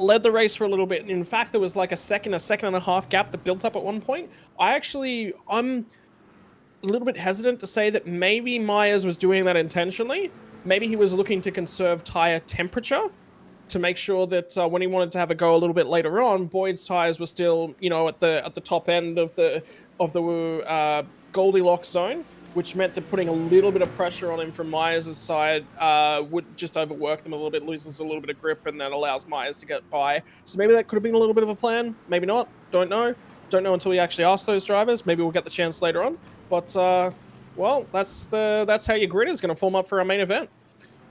led the race for a little bit. And in fact, there was like a second and a half gap that built up at one point. I'm a little bit hesitant to say that maybe Myers was doing that intentionally. Maybe he was looking to conserve tire temperature to make sure that when he wanted to have a go a little bit later on, Boyd's tires were still, you know, at the top end of the Goldilocks zone, which meant that putting a little bit of pressure on him from Myers' side would just overwork them a little bit, loses a little bit of grip, and that allows Myers to get by. So maybe that could have been a little bit of a plan. Maybe not. Don't know. Don't know until we actually ask those drivers. Maybe we'll get the chance later on. But well, that's how your grid is going to form up for our main event.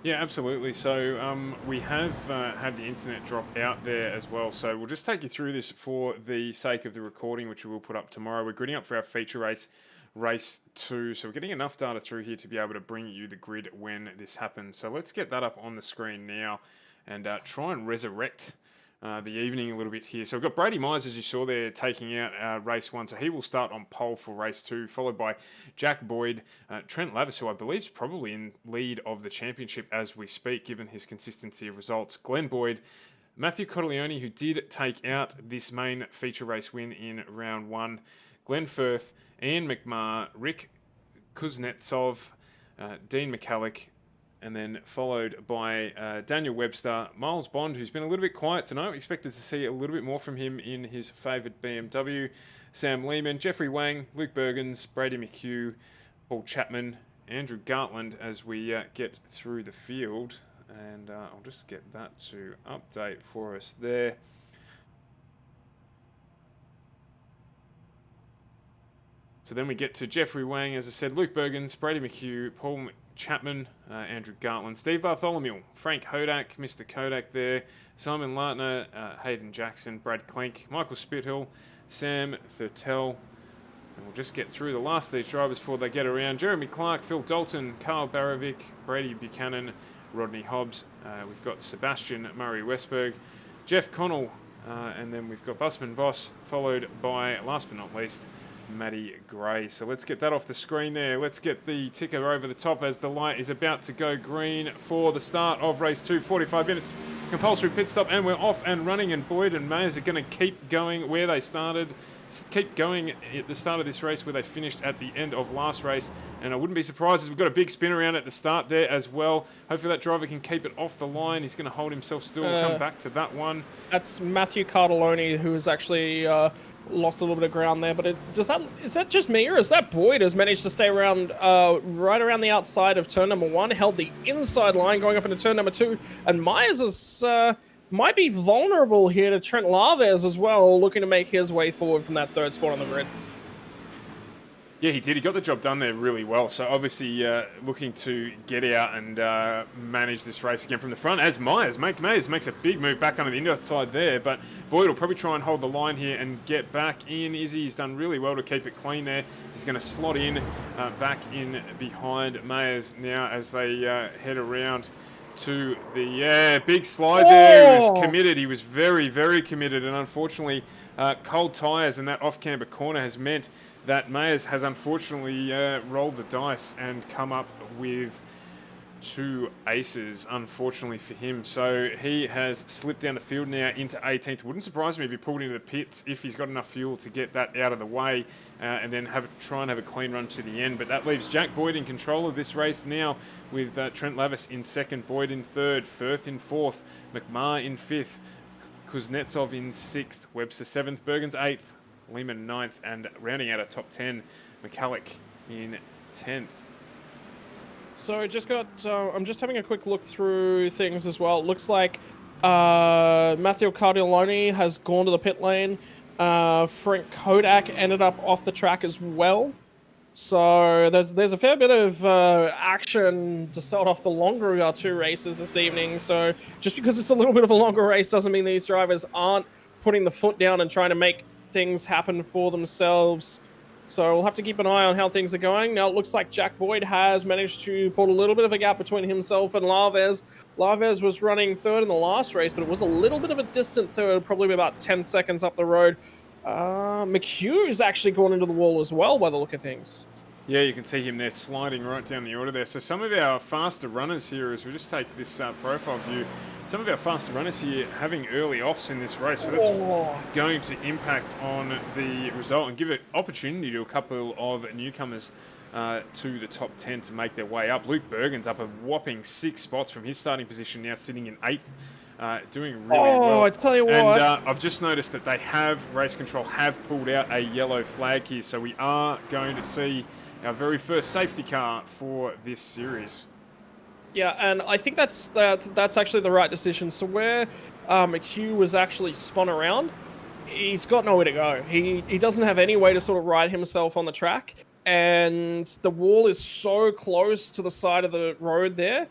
Yeah, absolutely. So we have had the internet drop out there as well. So we'll just take you through this for the sake of the recording, which we will put up tomorrow. We're gridding up for our feature race, race 2. So we're getting enough data through here to be able to bring you the grid when this happens. So let's get that up on the screen now and try and resurrect the evening a little bit here. So we've got Brady Myers, as you saw there, taking out race 1. So he will start on pole for race 2, followed by Jack Boyd, Trent Lavis, who I believe is probably in lead of the championship as we speak, given his consistency of results. Glenn Boyd, Matthew Cottolioni, who did take out this main feature race win in round 1, Glenn Firth, Ian McMahon, Rick Kuznetsov, Dean McCulloch, and then followed by Daniel Webster, Miles Bond, who's been a little bit quiet tonight. We expected to see a little bit more from him in his favoured BMW. Sam Lehman, Jeffrey Wang, Luke Bergens, Brady McHugh, Paul Chapman, Andrew Gartland as we get through the field. And I'll just get that to update for us there. So then we get to Jeffrey Wang, as I said, Luke Bergens, Brady McHugh, Paul Chapman, Andrew Gartland, Steve Bartholomew, Frank Hodak, Mr. Kodak there, Simon Lartner, Hayden Jackson, Brad Clink, Michael Spithill, Sam Thurtell. And we'll just get through the last of these drivers before they get around. Jeremy Clark, Phil Dalton, Carl Barovic, Brady Buchanan, Rodney Hobbs. We've got Sebastian Murray Westberg, Jeff Connell, and then we've got Busman Voss, followed by, last but not least, Matty Gray. So let's get that off the screen there. Let's get the ticker over the top as the light is about to go green for the start of race 2. 45 minutes compulsory pit stop, and we're off and running, and Boyd and Mayers are going to keep going where they started. Keep going at the start of this race where they finished at the end of last race, and I wouldn't be surprised as we've got a big spin around at the start there as well. Hopefully that driver can keep it off the line. He's going to hold himself still. We'll come back to that one. That's Matthew Cardelloni, who has actually lost a little bit of ground there, but is that just me, or is that Boyd has managed to stay around right around the outside of turn number 1, held the inside line going up into turn number 2, and Myers is might be vulnerable here to Trent Laves as well, looking to make his way forward from that 3rd spot on the grid. Yeah, he did. He got the job done there really well. So obviously looking to get out and manage this race again from the front as Myers makes a big move back onto the inside there. But Boyd will probably try and hold the line here and get back in. Izzy's done really well to keep it clean there. He's going to slot in back in behind Myers now as they head around to the big slide there. He was committed. He was very, very committed. And unfortunately, cold tyres and that off-camber corner has meant that Mayers has unfortunately rolled the dice and come up with 2 aces, unfortunately for him. So he has slipped down the field now into 18th. Wouldn't surprise me if he pulled into the pits if he's got enough fuel to get that out of the way and then try and have a clean run to the end. But that leaves Jack Boyd in control of this race now with Trent Lavis in 2nd, Boyd in 3rd, Firth in 4th, McMahon in 5th, Kuznetsov in 6th, Webster 7th, Bergens 8th, Lehman 9th, and rounding out a top 10, McCulloch in 10th. So I'm just having a quick look through things as well. It looks like Matthew Cardelloni has gone to the pit lane. Frank Kodak ended up off the track as well. So there's a fair bit of action to start off the longer of our 2 races this evening. So just because it's a little bit of a longer race doesn't mean these drivers aren't putting the foot down and trying to make things happen for themselves. So we'll have to keep an eye on how things are going. Now it looks like Jack Boyd has managed to put a little bit of a gap between himself and Laves. Laves was running 3rd in the last race, but it was a little bit of a distant 3rd, probably about 10 seconds up the road. McHugh's actually gone into the wall as well by the look of things. Yeah, you can see him there sliding right down the order there. So some of our faster runners here, as we just take this profile view, some of our faster runners here having early offs in this race. So that's going to impact on the result and give it opportunity to a couple of newcomers to the top 10 to make their way up. Luke Bergen's up a whopping 6 spots from his starting position, now sitting in 8th. Doing really well. I tell you what. And I've just noticed that Race Control have pulled out a yellow flag here. So we are going to see our very first safety car for this series. Yeah, and I think that's actually the right decision. So where McHugh was actually spun around, he's got nowhere to go. He doesn't have any way to sort of ride himself on the track, and the wall is so close to the side of the road there.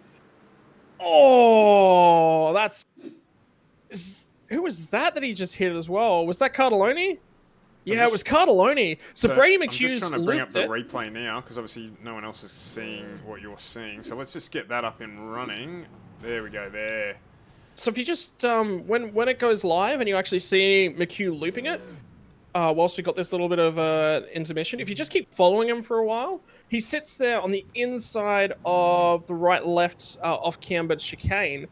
Oh, who was that he just hit as well? Was that Cardelloni? Yeah, it was Cardelloni. So Brady McHugh's I'm just trying to bring up the it. replay now, because obviously no one else is seeing what you're seeing. So let's just get that up and running. There we go, there. So if you just, when it goes live and you actually see McHugh looping it, whilst we got this little bit of intermission, if you just keep following him for a while, he sits there on the inside of the right-left off-cambered chicane.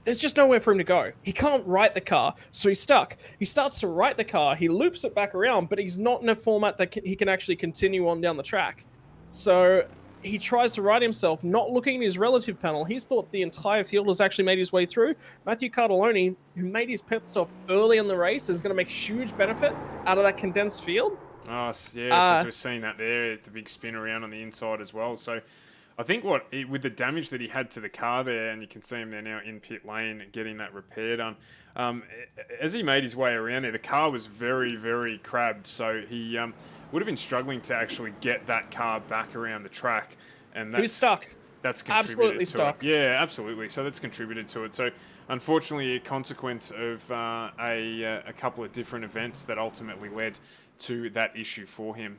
There's just nowhere for him to go. He can't right the car, so he's stuck. He starts to right the car, he loops it back around, but he's not in a format that he can actually continue on down the track. So he tries to right himself, not looking at his relative panel. He's thought the entire field has actually made his way through. Matthew Cardelloni, who made his pit stop early in the race, is going to make huge benefit out of that condensed field. Oh, yeah, so we're seeing that there, the big spin around on the inside as well. So I think with the damage that he had to the car there, and you can see him there now in pit lane getting that repair done, as he made his way around there, the car was very, very crabbed, so he would have been struggling to actually get that car back around the track. And he was stuck. That's contributed absolutely to stuck. It. Yeah, absolutely. So that's contributed to it. So unfortunately, a consequence of a couple of different events that ultimately led to that issue for him.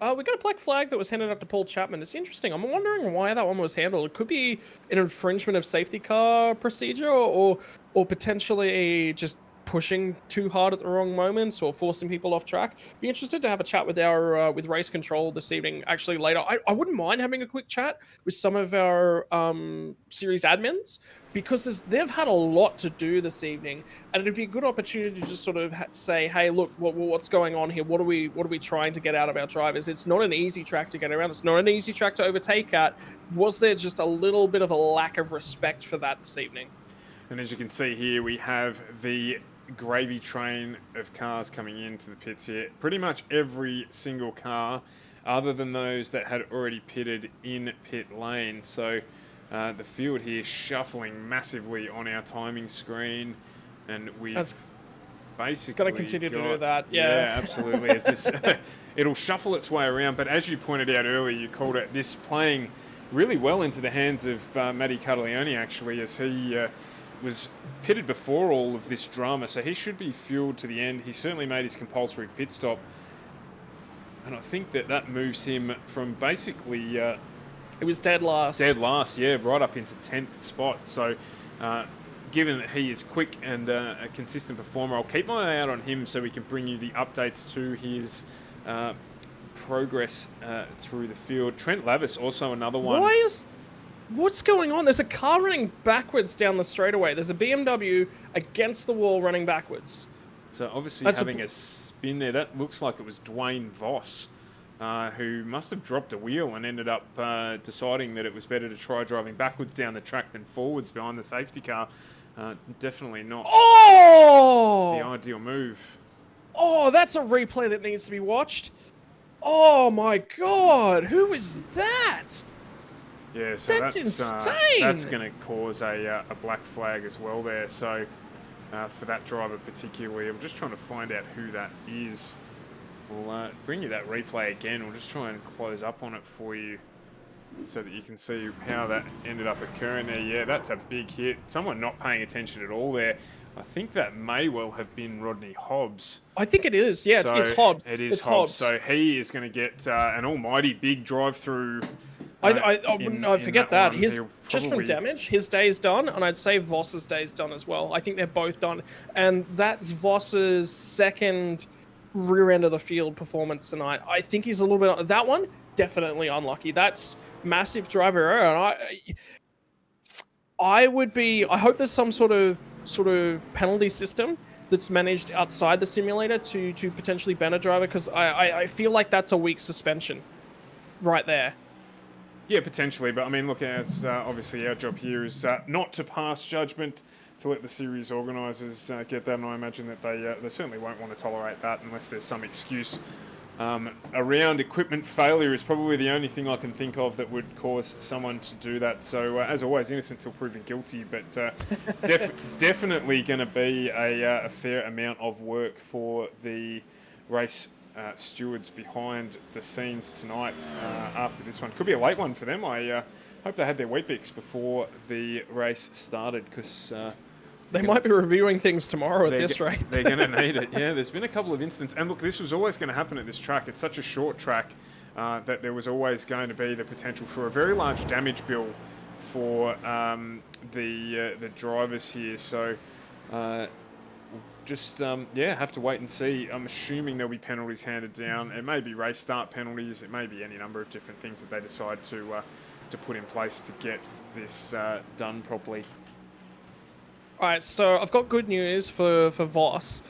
We got a black flag that was handed up to Paul Chapman. It's interesting. I'm wondering why that one was handled. It could be an infringement of safety car procedure, or potentially just pushing too hard at the wrong moments or forcing people off track. Be interested to have a chat with our with Race Control this evening. Actually, later, I wouldn't mind having a quick chat with some of our series admins, because they've had a lot to do this evening, and it'd be a good opportunity to just sort of say, hey, look, what's going on here? What are we trying to get out of our drivers? It's not an easy track to get around. It's not an easy track to overtake at. Was there just a little bit of a lack of respect for that this evening? And as you can see here, we have the gravy train of cars coming into the pits here. Pretty much every single car, other than those that had already pitted in pit lane. So the field here shuffling massively on our timing screen, and we've basically it's going to continue to do that. Yeah, absolutely. As this, it'll shuffle its way around, but as you pointed out earlier, you called it this playing really well into the hands of Matty Cardelloni, actually, as he was pitted before all of this drama, so he should be fueled to the end. He certainly made his compulsory pit stop, and I think that moves him from basically it was dead last, yeah, right up into 10th spot. So given that he is quick and a consistent performer, I'll keep my eye out on him so we can bring you the updates to his progress through the field. Trent Lavis, also another one. What's going on? There's a car running backwards down the straightaway. There's a BMW against the wall running backwards. So obviously having a spin there, that looks like it was Dwayne Voss, who must have dropped a wheel and ended up deciding that it was better to try driving backwards down the track than forwards behind the safety car. Definitely not the ideal move. Oh, that's a replay that needs to be watched. Oh my God, who is that? Yeah, so that's insane. That's going to cause a black flag as well there. So for that driver particularly, I'm just trying to find out who that is. We'll bring you that replay again. We'll just try and close up on it for you so that you can see how that ended up occurring there. Yeah, that's a big hit. Someone not paying attention at all there. I think that may well have been Rodney Hobbs. I think it is. Yeah, so it's Hobbs. It's Hobbs. So he is going to get an almighty big drive through. I forget that. Just from damage, his day is done, and I'd say Voss's day is done as well. I think they're both done, and that's Voss's second rear end of the field performance tonight. I think he's a little bit, that one definitely unlucky. That's massive driver error, and I hope there's some sort of penalty system that's managed outside the simulator to potentially ban a driver, because I feel like that's a weak suspension right there. Yeah, potentially, but I mean, look, as obviously our job here is not to pass judgment, to let the series organisers get that, and I imagine that they certainly won't want to tolerate that unless there's some excuse. Around equipment failure is probably the only thing I can think of that would cause someone to do that. So, as always, innocent until proven guilty, but definitely going to be a fair amount of work for the race stewards behind the scenes tonight after this one. Could be a late one for them. I hope they had their Weet-Bix before the race started, because they might be reviewing things tomorrow at this rate. They're going to need it. Yeah, there's been a couple of instances. And look, this was always going to happen at this track. It's such a short track that there was always going to be the potential for a very large damage bill for the drivers here. So yeah, have to wait and see. I'm assuming there'll be penalties handed down. It may be race start penalties. It may be any number of different things that they decide to put in place to get this done properly. All right, so I've got good news for Voss.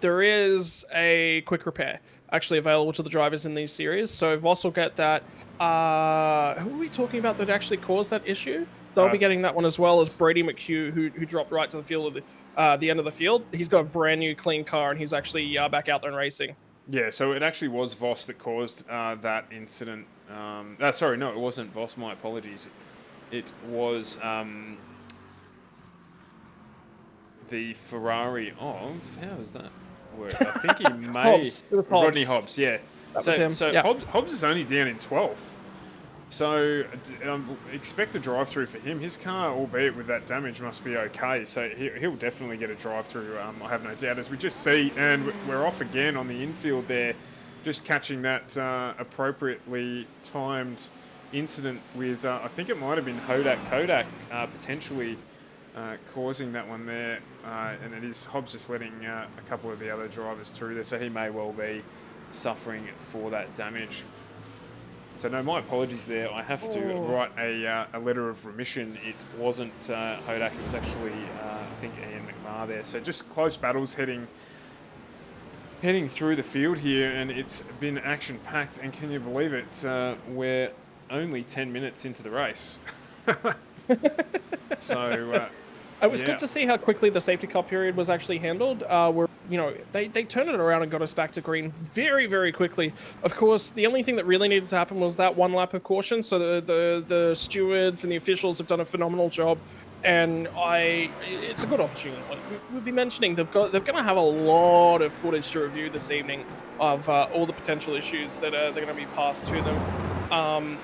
There is a quick repair actually available to the drivers in these series, so Voss will get that. Who are we talking about that actually caused that issue? They'll be getting that one as well as Brady McHugh, who dropped right to the field at the end of the field. He's got a brand new clean car, and he's actually back out there and racing. Yeah, so it actually was Voss that caused that incident. Sorry, no, it wasn't Voss. My apologies. It was the Ferrari of, how was that work? I think he may... Hobbs. It was Hobbs. Rodney Hobbs, yeah. That was him. So yeah. Hobbs is only down in 12th. So expect a drive-through for him. His car, albeit with that damage, must be okay. So he'll definitely get a drive-through, I have no doubt. As we just see, and we're off again on the infield there, just catching that appropriately timed incident with, I think it might have been Kodak potentially causing that one there. And it is Hobbs just letting a couple of the other drivers through there. So he may well be suffering for that damage. So no, my apologies there. I have to write a letter of remission. It wasn't Hodak, it was actually, I think, Ian McMahon there. So just close battles heading through the field here, and it's been action-packed, and can you believe it? We're only 10 minutes into the race. So... it was good to see how quickly the safety car period was actually handled. They turned it around and got us back to green very, very quickly. Of course, the only thing that really needed to happen was that one lap of caution. So the stewards and the officials have done a phenomenal job, and it's a good opportunity. Like we'll be mentioning, they're going to have a lot of footage to review this evening of all the potential issues that they're going to be passed to them.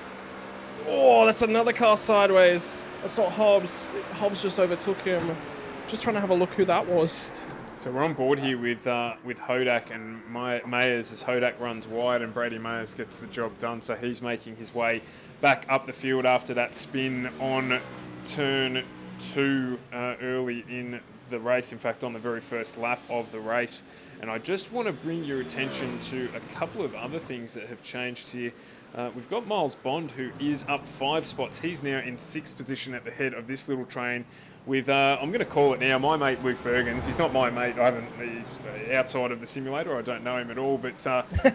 Oh, that's another car sideways. That's not Hobbs. Hobbs just overtook him. Just trying to have a look who that was. So we're on board here with Hodak and Mayers as Hodak runs wide, and Brady Mayers gets the job done. So he's making his way back up the field after that spin on turn 2 early in the race. In fact, on the very first lap of the race. And I just want to bring your attention to a couple of other things that have changed here. We've got Miles Bond, who is up 5 spots. He's now in 6th position at the head of this little train with, I'm going to call it now, my mate Luke Bergens. He's not my mate. He's outside of the simulator. I don't know him at all. But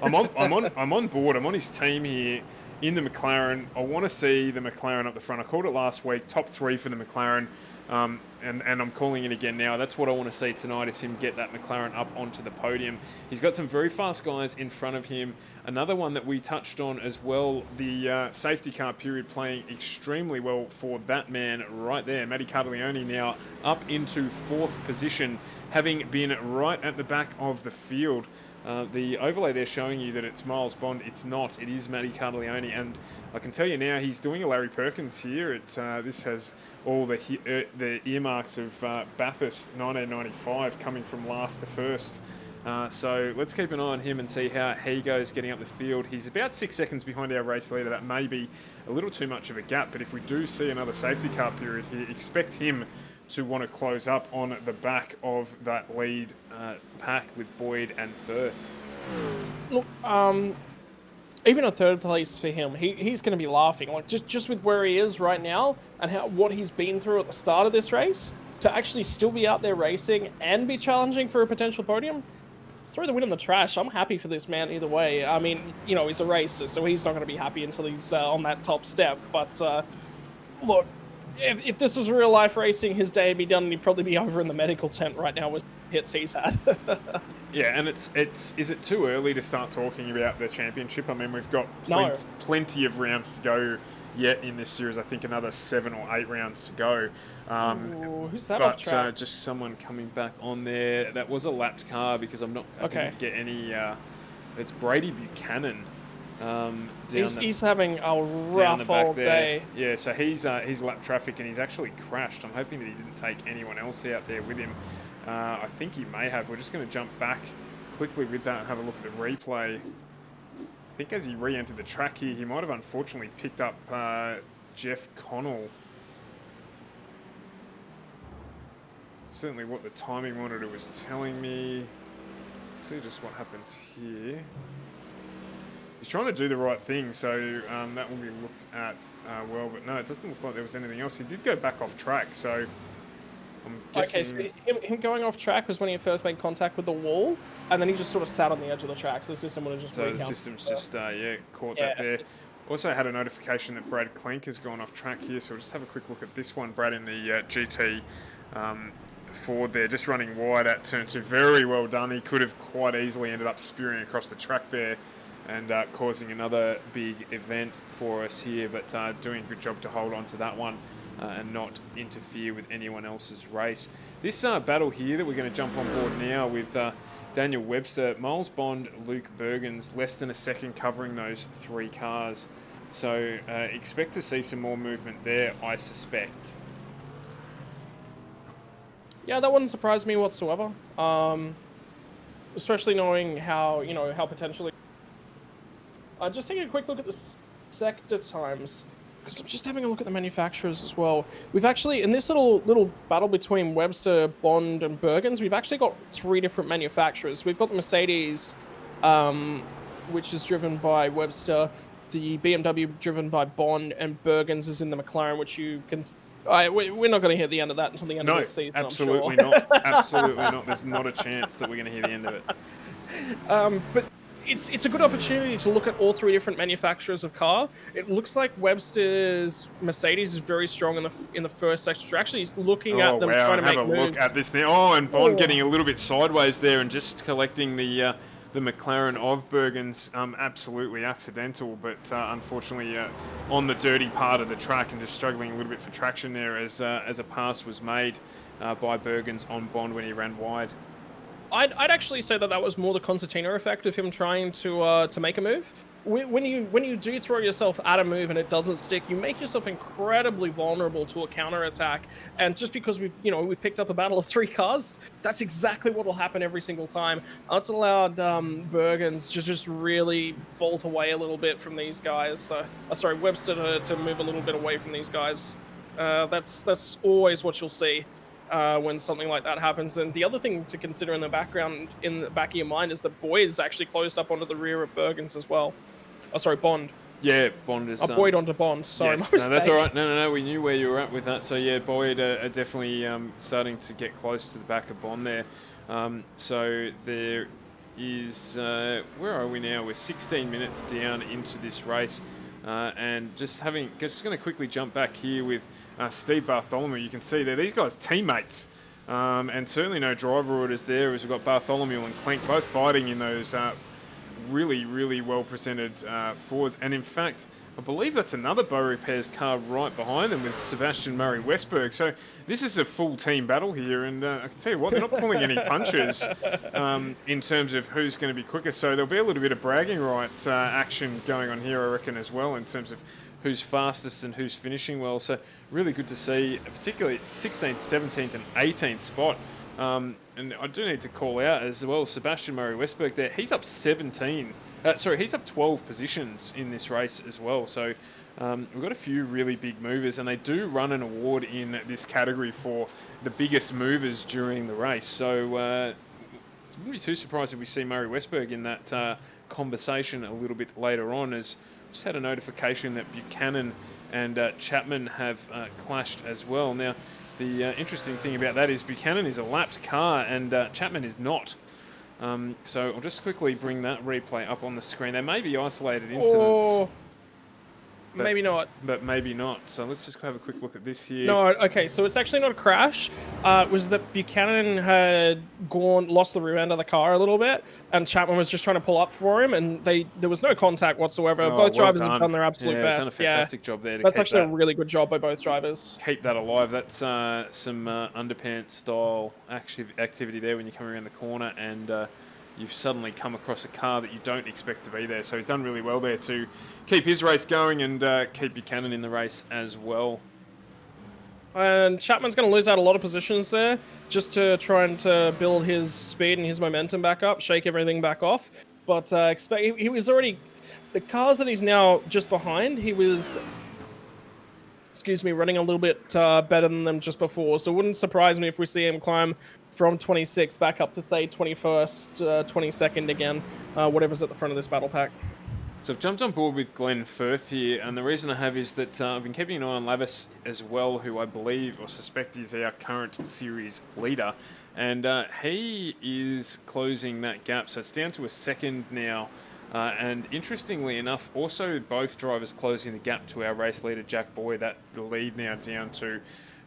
I'm on board. I'm on his team here in the McLaren. I want to see the McLaren up the front. I called it last week, top 3 for the McLaren. And I'm calling it again now. That's what I want to see tonight, is him get that McLaren up onto the podium. He's got some very fast guys in front of him. Another one that we touched on as well, the safety car period playing extremely well for that man right there. Matty Cartaglione now up into 4th position, having been right at the back of the field. The overlay there showing you that it's Miles Bond. It's not. It is Matty Cartaglione, and I can tell you now he's doing a Larry Perkins here. This has all the earmarks of Bathurst 1995 coming from last to first. So let's keep an eye on him and see how he goes getting up the field. He's about 6 seconds behind our race leader. That may be a little too much of a gap, but if we do see another safety car period here, expect him to want to close up on the back of that lead pack with Boyd and Firth. Look, even a third place for him, he's going to be laughing. Like just with where he is right now and what he's been through at the start of this race, to actually still be out there racing and be challenging for a potential podium, throw the win in the trash. I'm happy for this man either way. I mean, you know, he's a racer, so he's not going to be happy until he's on that top step. But look, if this was real life racing, his day would be done and he'd probably be over in the medical tent right now with hits he's had. Yeah, and is it too early to start talking about the championship? I mean, we've got plenty of rounds to go yet in this series. I think another 7 or 8 rounds to go. Ooh, who's that off track? Just someone coming back on there. That was a lapped car because I didn't get any. It's Brady Buchanan. He's having a rough old day. Yeah, so he's lap traffic and he's actually crashed. I'm hoping that he didn't take anyone else out there with him. I think he may have. We're just going to jump back quickly with that and have a look at the replay. I think as he re-entered the track here, he might have unfortunately picked up Jeff Connell. Certainly what the timing monitor was telling me. Let's see just what happens here. He's trying to do the right thing, so that will be looked at well, but no, it doesn't look like there was anything else. He did go back off track, so I'm guessing... Okay, so him going off track was when he first made contact with the wall, and then he just sort of sat on the edge of the track, so the system would have just the system's just, caught that there. Also had a notification that Brad Klink has gone off track here, so we'll just have a quick look at this one. Brad in the GT Ford there, just running wide at turn 2. Very well done. He could have quite easily ended up spearing across the track there and causing another big event for us here, but doing a good job to hold on to that one and not interfere with anyone else's race. This battle here that we're going to jump on board now with Daniel Webster, Miles Bond, Luke Bergens, less than a second covering those 3 cars. So expect to see some more movement there, I suspect. Yeah, that wouldn't surprise me whatsoever. Especially knowing how, you know, how potentially... just taking a quick look at the sector times, because I'm just having a look at the manufacturers as well. We've actually, in this little battle between Webster, Bond, and Bergens, we've actually got 3 different manufacturers. We've got the Mercedes, which is driven by Webster, the BMW driven by Bond, and Bergens is in the McLaren, which you can... we're not going to hear the end of that until the end of this season, absolutely I'm sure. not. Absolutely not. There's not a chance that we're going to hear the end of it. But it's a good opportunity to look at all 3 different manufacturers of car. It looks like Webster's Mercedes is very strong in the first section. We're actually looking at them trying to make moves. Have a look at this now. Oh, and Bond getting a little bit sideways there and just collecting the McLaren of Bergens. Absolutely accidental, but unfortunately on the dirty part of the track and just struggling a little bit for traction there as a pass was made by Bergens on Bond when he ran wide. I'd actually say that was more the concertina effect of him trying to make a move. When you do throw yourself at a move and it doesn't stick, you make yourself incredibly vulnerable to a counter attack. And just because we picked up a battle of 3 cars, that's exactly what will happen every single time. That's allowed Bergens to just really bolt away a little bit from these guys. So, sorry, Webster to move a little bit away from these guys. That's always what you'll see when something like that happens. And the other thing to consider in the background, in the back of your mind, is that Boyd is actually closed up onto the rear of Bergens as well. Oh, sorry, Bond. Yeah, Bond is... Boyd onto Bond, sorry. Yes, no, that's all right. No, we knew where you were at with that. So yeah, Boyd are definitely starting to get close to the back of Bond there. So there is... where are we now? We're 16 minutes down into this race. And just going to quickly jump back here with Steve Bartholomew. You can see there, these guys teammates. And certainly no driver orders there, as we've got Bartholomew and Clink both fighting in those really, really well presented Fords. And in fact, I believe that's another Bow Repairs car right behind them with Sebastian Murray Westberg. So this is a full team battle here, and I can tell you what, they're not pulling any punches in terms of who's going to be quicker. So there'll be a little bit of bragging right action going on here, I reckon, as well, in terms of who's fastest and who's finishing well. So really good to see, particularly 16th, 17th and 18th spot. And I do need to call out as well, Sebastian Murray Westberg there, he's up he's up 12 positions in this race as well. So we've got a few really big movers, and they do run an award in this category for the biggest movers during the race. So wouldn't be too surprised if we see Murray Westberg in that conversation a little bit later on, as just had a notification that Buchanan and Chapman have clashed as well. Now, the interesting thing about that is Buchanan is a lapped car and Chapman is not. So I'll just quickly bring that replay up on the screen. There may be isolated incidents. Or maybe not. But maybe not. So let's just have a quick look at this here. No, okay, so it's actually not a crash. It was that Buchanan had lost the rear end of the car a little bit, and Chapman was just trying to pull up for him, and there was no contact whatsoever. Both drivers have done their absolute best. Done a fantastic job there. That's actually a really good job by both drivers. Keep that alive. That's some underpants style activity there when you come around the corner and you've suddenly come across a car that you don't expect to be there. So he's done really well there to keep his race going and keep Buchanan in the race as well. And Chapman's going to lose out a lot of positions there just to try and to build his speed and his momentum back up, shake everything back off. But he was already... The cars that he's now just behind, he was... running a little bit better than them just before. So it wouldn't surprise me if we see him climb from 26 back up to, say, 21st, 22nd again, whatever's at the front of this battle pack. So I've jumped on board with Glenn Firth here, and the reason I have is that I've been keeping an eye on Lavis as well, who I believe or suspect is our current series leader, and he is closing that gap, so it's down to a second now. And interestingly enough, also both drivers closing the gap to our race leader, Jack Boy. That the lead now down to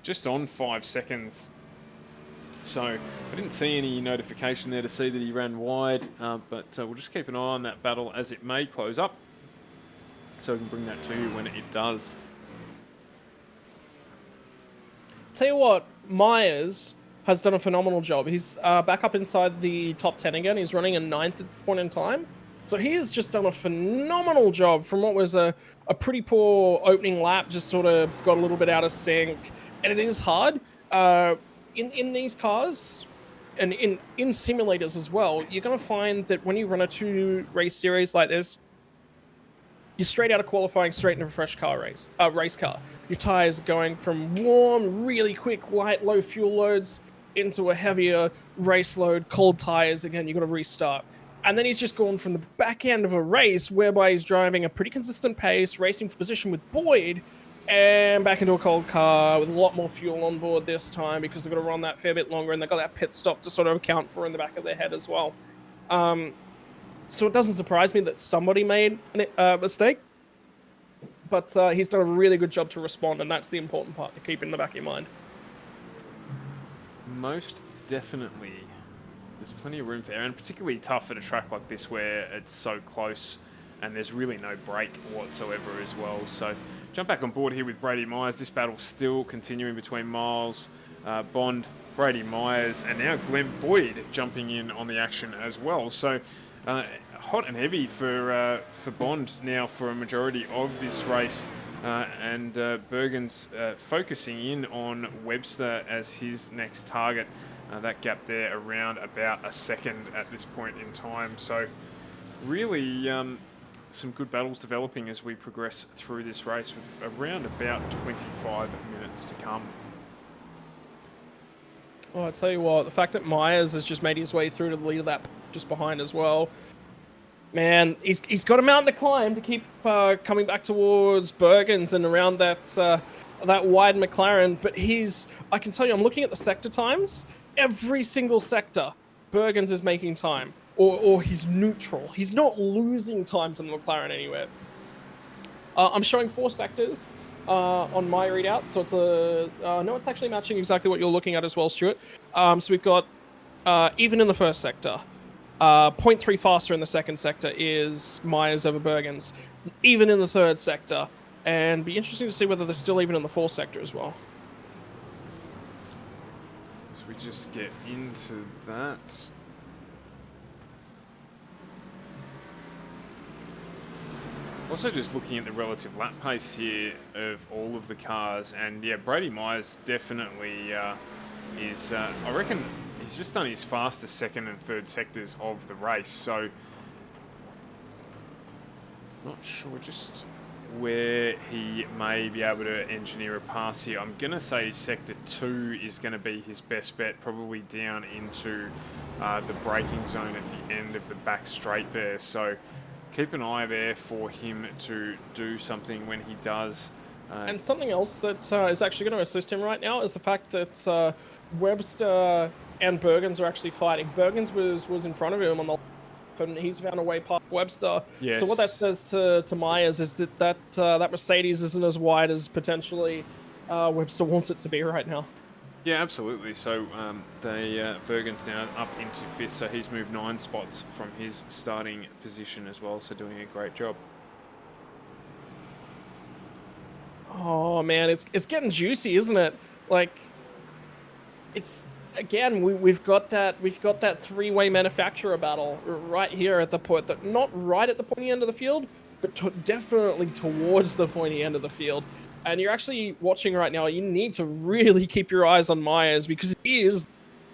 just on 5 seconds. So I didn't see any notification there to see that he ran wide, but we'll just keep an eye on that battle as it may close up, so we can bring that to you when it does. Tell you what, Myers has done a phenomenal job. He's back up inside the top 10 again. He's running a 9th at the point in time. So he has just done a phenomenal job from what was a pretty poor opening lap, just sort of got a little bit out of sync. And it is hard. In these cars, and in simulators as well, you're going to find that when you run a 2-race series like this, you're straight out of qualifying, straight into a fresh race car. Your tires are going from warm, really quick, light, low fuel loads into a heavier race load, cold tires. Again, you've got to restart. And then he's just gone from the back end of a race whereby he's driving a pretty consistent pace, racing for position with Boyd, and back into a cold car with a lot more fuel on board this time because they've got to run that fair bit longer and they've got that pit stop to sort of account for in the back of their head as well. So it doesn't surprise me that somebody made a mistake, but he's done a really good job to respond, and that's the important part to keep in the back of your mind. Most definitely. There's plenty of room for error, and particularly tough at a track like this where it's so close and there's really no break whatsoever as well. So jump back on board here with Brady Myers. This battle's still continuing between Miles, Bond, Brady Myers, and now Glenn Boyd jumping in on the action as well. So hot and heavy for Bond now for a majority of this race, and Bergen's focusing in on Webster as his next target. That gap there around about a second at this point in time. So really some good battles developing as we progress through this race with around about 25 minutes to come. Well, I'll tell you what, the fact that Myers has just made his way through to the lead of that just behind as well. Man, he's got a mountain to climb to keep coming back towards Bergen's and around that wide McLaren. But I can tell you, I'm looking at the sector times. Every single sector, Bergen's is making time, or he's neutral. He's not losing time to the McLaren anywhere. I'm showing 4 sectors on my readout, so it's no, it's actually matching exactly what you're looking at as well, Stuart. So we've got even in the first sector, 0.3 faster in the second sector is Myers over Bergen's, even in the third sector, and be interesting to see whether they're still even in the fourth sector as well. We just get into that. Also just looking at the relative lap pace here of all of the cars, and yeah, Brady Myers definitely is, I reckon he's just done his fastest second and third sectors of the race, so not sure, just where he may be able to engineer a pass here. I'm going to say Sector 2 is going to be his best bet, probably down into the braking zone at the end of the back straight there. So keep an eye there for him to do something when he does. And something else that is actually going to assist him right now is the fact that Webster and Bergens are actually fighting. Bergens was in front of him on the and he's found a way past Webster. Yes. So what that says to Myers is that Mercedes isn't as wide as potentially Webster wants it to be right now. Yeah, absolutely. So Bergen's now up into 5th, so he's moved 9 spots from his starting position as well, so doing a great job. Oh man, it's getting juicy, isn't it? Like, it's again we've got that three-way manufacturer battle right here at the point that not right at the pointy end of the field, but definitely towards the pointy end of the field. And you're actually watching right now. You need to really keep your eyes on Myers because he is the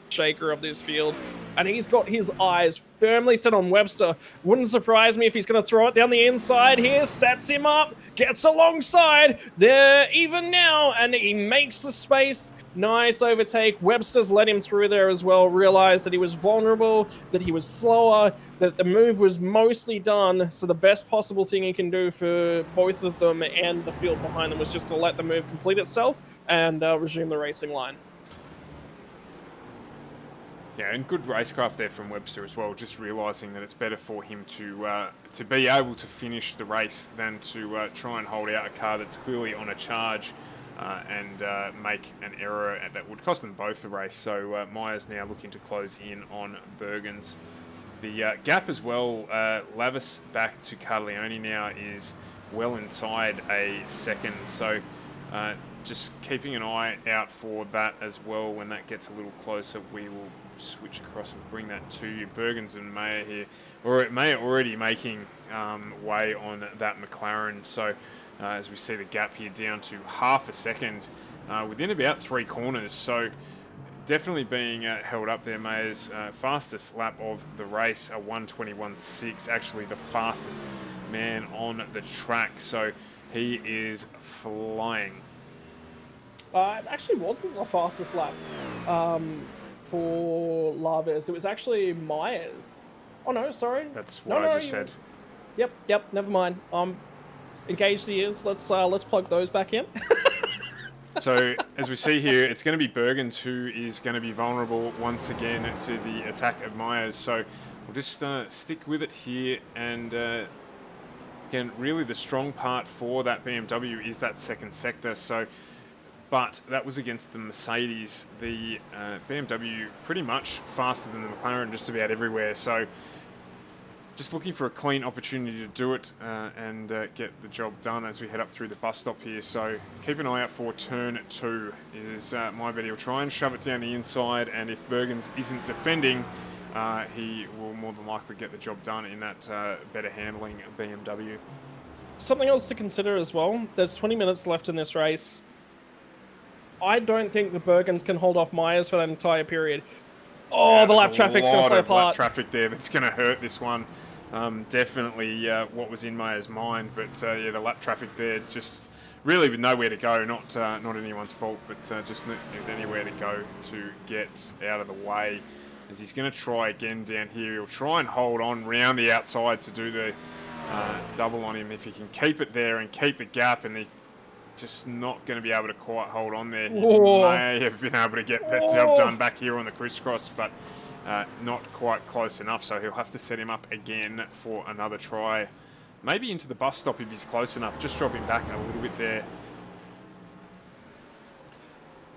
shaker of this field, and he's got his eyes firmly set on Webster. Wouldn't surprise me if he's going to throw it down the inside here. Sets him up, gets alongside. They're even now, and he makes the space. Nice overtake. Webster's let him through there as well. Realized that he was vulnerable, that he was slower, that the move was mostly done. So the best possible thing he can do for both of them and the field behind them was just to let the move complete itself and resume the racing line. Yeah, and good racecraft there from Webster as well, just realising that it's better for him to be able to finish the race than to try and hold out a car that's clearly on a charge and make an error that would cost them both the race. So Myers now looking to close in on Bergens. The gap as well, Lavis back to Carleone now is well inside a second, so just keeping an eye out for that as well. When that gets a little closer, we will switch across and bring that to you. Bergens and Mayer here, or Mayer already making way on that McLaren. So as we see the gap here down to half a second within about 3 corners. So definitely being held up there. Mayer's fastest lap of the race, a 1:21.6, actually the fastest man on the track. So he is flying. It actually wasn't the fastest lap for Lavis. It was actually Myers. Oh no, sorry. That's what I just said. Yep. Never mind. Engage the ears. Let's plug those back in. So as we see here, it's going to be Bergens who is going to be vulnerable once again to the attack of Myers. So we'll just stick with it here. And again, really the strong part for that BMW is that second sector. So, but that was against the Mercedes. The BMW pretty much faster than the McLaren just about everywhere. So just looking for a clean opportunity to do it and get the job done as we head up through the bus stop here. So keep an eye out for turn 2 is my bet. He'll try and shove it down the inside, and if Bergens isn't defending, he will more than likely get the job done in that better handling BMW. Something else to consider as well, there's 20 minutes left in this race. I don't think the Bergens can hold off Myers for that entire period. Oh, yeah, the lap traffic's going to play a part. Lap traffic there that's going to hurt this one. Definitely what was in Mayer's mind, but yeah, the lap traffic there just really with nowhere to go. Not anyone's fault, but just anywhere to go to get out of the way. As he's going to try again down here, he'll try and hold on round the outside to do the double on him. If he can keep it there and keep the gap, and he just not going to be able to quite hold on there. He may have been able to get that job done back here on the crisscross, but not quite close enough. So he'll have to set him up again for another try. Maybe into the bus stop if he's close enough. Just drop him back a little bit there.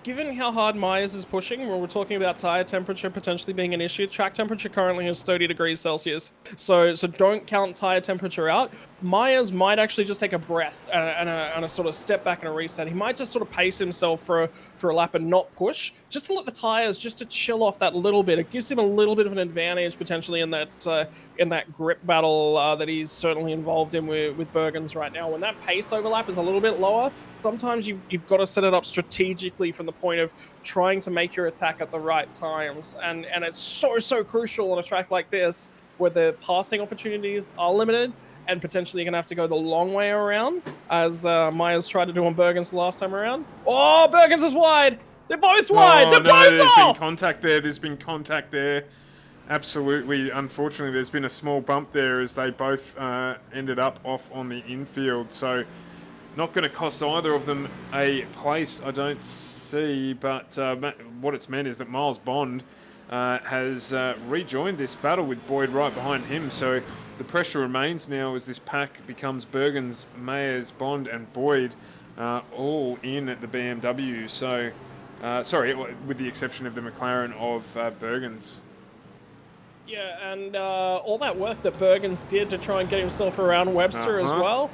Given how hard Myers is pushing, when we're talking about tyre temperature potentially being an issue, track temperature currently is 30 degrees Celsius. So don't count tyre temperature out. Myers might actually just take a breath and a sort of step back and a reset. He might just sort of pace himself for a lap and not push, just to let the tyres just to chill off that little bit. It gives him a little bit of an advantage potentially in that grip battle that he's certainly involved in with Bergens right now. When that pace overlap is a little bit lower, sometimes you've got to set it up strategically from the point of trying to make your attack at the right times. And it's so crucial on a track like this where the passing opportunities are limited and potentially you're going to have to go the long way around, as Myers tried to do on Bergens the last time around. Oh, Bergens is wide! They're both wide! Oh, They're no, both there's off! been contact there. There's been contact there. Absolutely. Unfortunately, there's been a small bump there as they both ended up off on the infield. So, not going to cost either of them a place, I don't see. But what it's meant is that Miles Bond has rejoined this battle with Boyd right behind him. So, the pressure remains now as this pack becomes Bergens, Mayers, Bond, and Boyd all in at the BMW. So, sorry, with the exception of the McLaren of Bergens. Yeah, and all that work that Bergens did to try and get himself around Webster as well,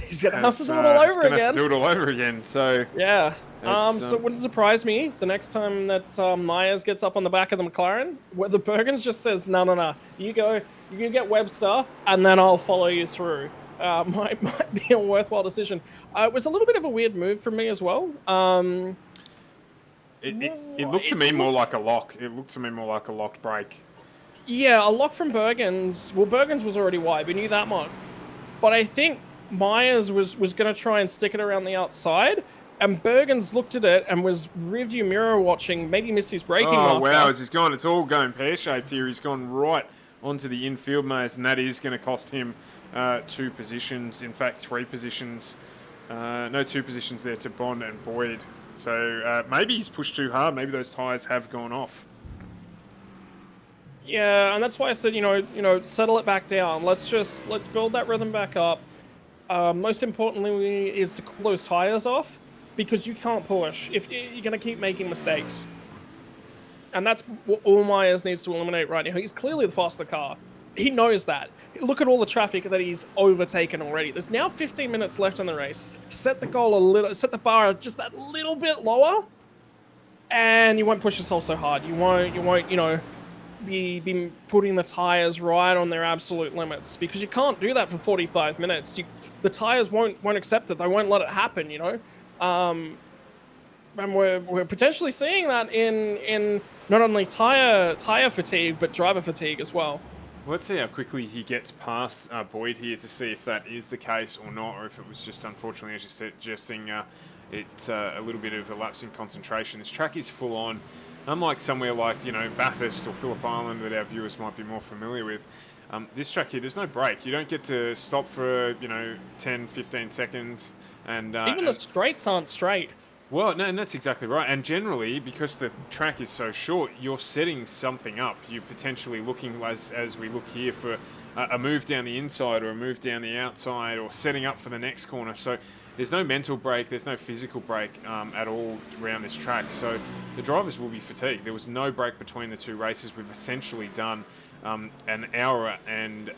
he's going to have to do it all over again. Have to do it all over again, so... Yeah. So it wouldn't surprise me the next time that Myers gets up on the back of the McLaren, where the Bergens just says, no, you go, you get Webster, and then I'll follow you through. Might be a worthwhile decision. It was a little bit of a weird move from me as well. It looked to me more like a lock. It looked to me more like a locked break. Yeah, a lock from Bergens. Well, Bergens was already wide. We knew that much. But I think Myers was going to try and stick it around the outside. And Bergens looked at it and was rearview mirror watching, maybe missed his braking marker. Oh, wow. As he's gone, it's all going pear-shaped here. He's gone right onto the infield, Myers, and that is going to cost him 2 positions. In fact, 3 positions. No, 2 positions there to Bond and Boyd. So maybe he's pushed too hard. Maybe those tyres have gone off. Yeah, and that's why I said, you know, settle it back down. Let's build that rhythm back up. Most importantly is to cool those tires off, because you can't push if you're going to keep making mistakes. And that's what all Myers needs to eliminate right now. He's clearly the faster car. He knows that. Look at all the traffic that he's overtaken already. There's now 15 minutes left in the race. Set the the bar just that little bit lower, and you won't push yourself so hard. You won't, you know, be putting the tires right on their absolute limits, because you can't do that for 45 minutes. The tires won't accept it. They won't let it happen, you know. And we're potentially seeing that in not only tire fatigue but driver fatigue as well. Let's see how quickly he gets past Boyd here to see if that is the case or not, or if it was just, unfortunately, as you said, suggesting it's a little bit of a lapse in concentration. This track is full on. Unlike somewhere like, you know, Bathurst or Phillip Island that our viewers might be more familiar with, this track here, there's no break. You don't get to stop for, you know, 10, 15 seconds. And even the straights aren't straight. Well, no, and that's exactly right. And generally, because the track is so short, you're setting something up. You're potentially looking, as we look here, for a move down the inside or a move down the outside, or setting up for the next corner. So there's no mental break, there's no physical break at all around this track. So the drivers will be fatigued. There was no break between the 2 races. We've essentially done an hour and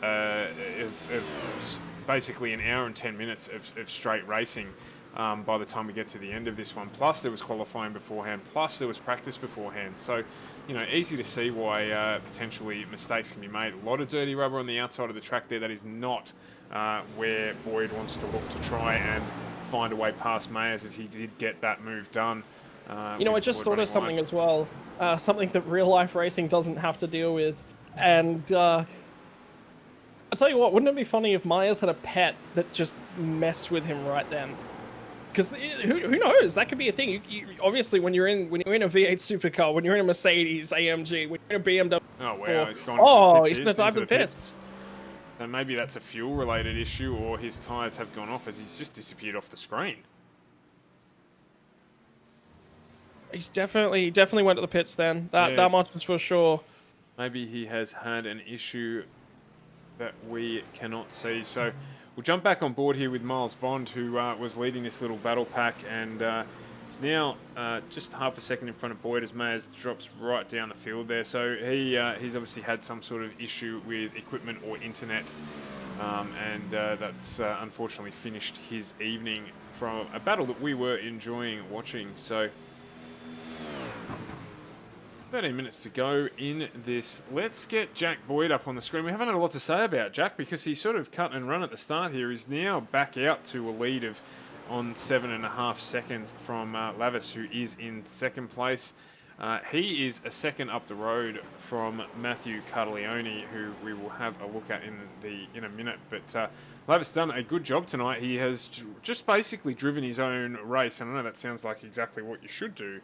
basically an hour and 10 minutes of straight racing. By the time we get to the end of this one. Plus there was qualifying beforehand, plus there was practice beforehand. So, you know, easy to see why potentially mistakes can be made. A lot of dirty rubber on the outside of the track there. That is not where Boyd wants to look to try and find a way past Mayers, as he did get that move done. You know, I just thought of something as well. Something that real life racing doesn't have to deal with. And I'll tell you what, wouldn't it be funny if Myers had a pet that just messed with him right then? Because who knows? That could be a thing. You obviously, when you're in a V8 supercar, when you're in a Mercedes AMG, when you're in a BMW, oh wow, he's gone. Oh, he's gonna dive to the pits. And maybe that's a fuel-related issue, or his tyres have gone off as he's just disappeared off the screen. He definitely went to the pits then. That much is for sure. Maybe he has had an issue that we cannot see. So we'll jump back on board here with Miles Bond, who was leading this little battle pack, and is now just half a second in front of Boyd as Mayers drops right down the field there. So he's obviously had some sort of issue with equipment or internet, and that's unfortunately finished his evening from a battle that we were enjoying watching. So 13 minutes to go in this. Let's get Jack Boyd up on the screen. We haven't had a lot to say about Jack because he sort of cut and run at the start here. He's now back out to a lead of on 7.5 seconds from Lavis, who is in second place. He is a second up the road from Matthew Cartaleone, who we will have a look at in a minute. But Lavis done a good job tonight. He has just basically driven his own race, and I know that sounds like exactly what you should do,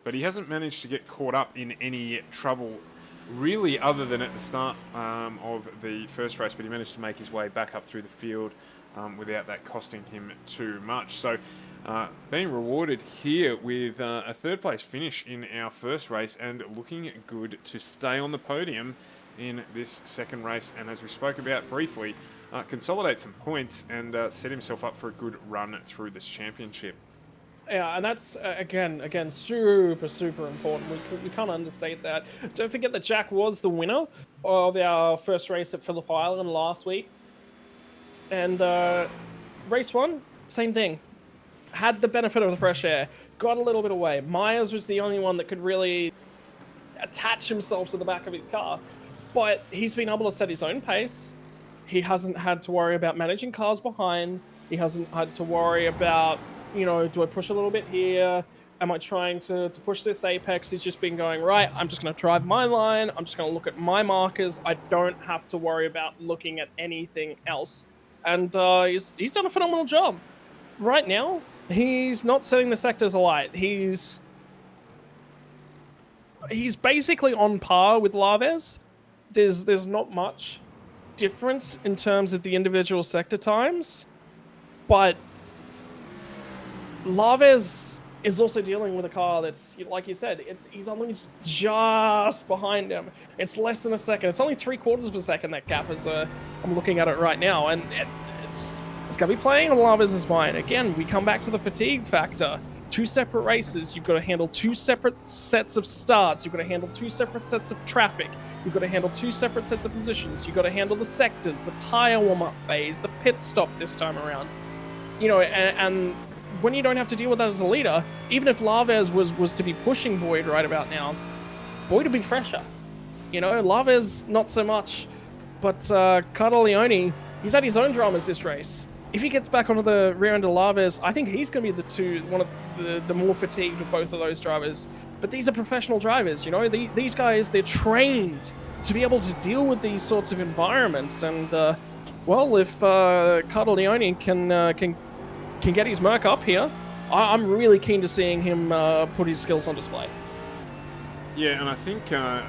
but he hasn't managed to get caught up in any trouble really, other than at the start of the first race, but he managed to make his way back up through the field without that costing him too much. So being rewarded here with a third place finish in our first race, and looking good to stay on the podium in this second race, and as we spoke about briefly, consolidate some points and set himself up for a good run through this championship. Yeah, and that's, again, super important. We can't understate that. Don't forget that Jack was the winner of our first race at Phillip Island last week. And race 1, same thing. Had the benefit of the fresh air. Got a little bit away. Myers was the only one that could really attach himself to the back of his car. But he's been able to set his own pace. He hasn't had to worry about managing cars behind. He hasn't had to worry about, you know, do I push a little bit here? Am I trying to push this apex? He's just been going, right, I'm just going to drive my line. I'm just going to look at my markers. I don't have to worry about looking at anything else. And he's done a phenomenal job. Right now, he's not setting the sectors alight. He's basically on par with Laves. There's not much difference in terms of the individual sector times, but Laves is also dealing with a car that's, like you said, he's only just behind him. It's less than a second. It's only 3/4 of a second, that gap, as I'm looking at it right now, and it's going to be playing on Laves' mind. Again, we come back to the fatigue factor. 2 separate races. You've got to handle 2 separate sets of starts. You've got to handle 2 separate sets of traffic. You've got to handle 2 separate sets of positions. You've got to handle the sectors, the tire warm-up phase, the pit stop this time around. You know, and when you don't have to deal with that as a leader, even if Laves was to be pushing Boyd right about now, Boyd would be fresher. You know, Laves not so much. But Cartaleone, he's had his own dramas this race. If he gets back onto the rear end of Laves, I think he's going to be one of the more fatigued of both of those drivers. But these are professional drivers, you know. These guys, they're trained to be able to deal with these sorts of environments. And well, if Cartaleone can get his Merc up here, I'm really keen to seeing him put his skills on display. Yeah, and I think that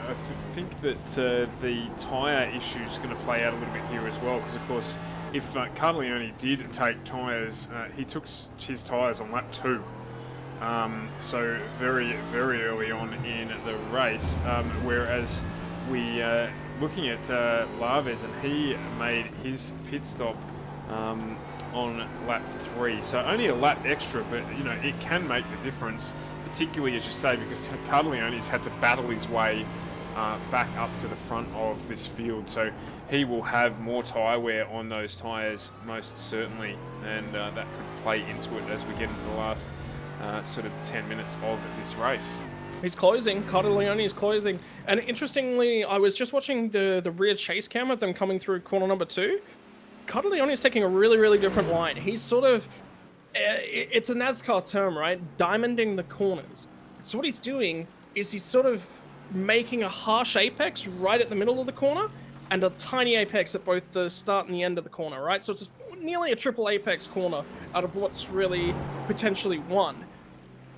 the tyre issue is going to play out a little bit here as well, because of course, if Cartaleone did take tyres, he took his tyres on lap 2. So very, very early on in the race, whereas we looking at Laves, and he made his pit stop on lap 3, so only a lap extra, but you know, it can make the difference, particularly as you say, because Cartaleone's had to battle his way back up to the front of this field, so he will have more tyre wear on those tyres most certainly, and that could play into it as we get into the last sort of 10 minutes of this race. He's closing. Cartaleone is closing. And interestingly, I was just watching the rear chase cam of them coming through corner number 2. Cartaleone is taking a really, really different line. He's sort of, it's a NASCAR term, right? Diamonding the corners. So what he's doing is he's sort of making a harsh apex right at the middle of the corner and a tiny apex at both the start and the end of the corner, right? So it's nearly a triple apex corner out of what's really potentially one.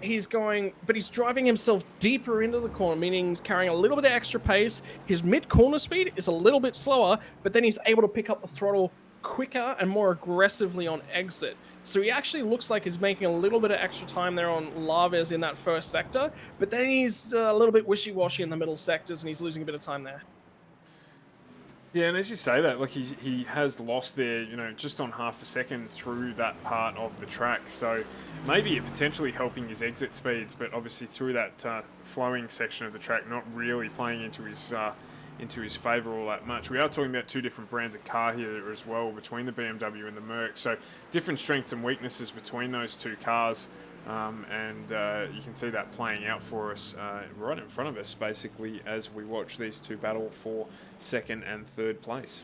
He's going, but he's driving himself deeper into the corner, meaning he's carrying a little bit of extra pace. His mid-corner speed is a little bit slower, but then he's able to pick up the throttle quicker and more aggressively on exit. So he actually looks like he's making a little bit of extra time there on Laves in that first sector, but then he's a little bit wishy-washy in the middle sectors and he's losing a bit of time there. Yeah, and as you say that, like he has lost there, you know, just on half a second through that part of the track. So maybe it potentially helping his exit speeds, but obviously through that flowing section of the track, not really playing into his favour all that much. We are talking about 2 different brands of car here as well, between the BMW and the Merc. So different strengths and weaknesses between those 2 cars. And you can see that playing out for us right in front of us, basically, as we watch these 2 battle for 2nd and 3rd place.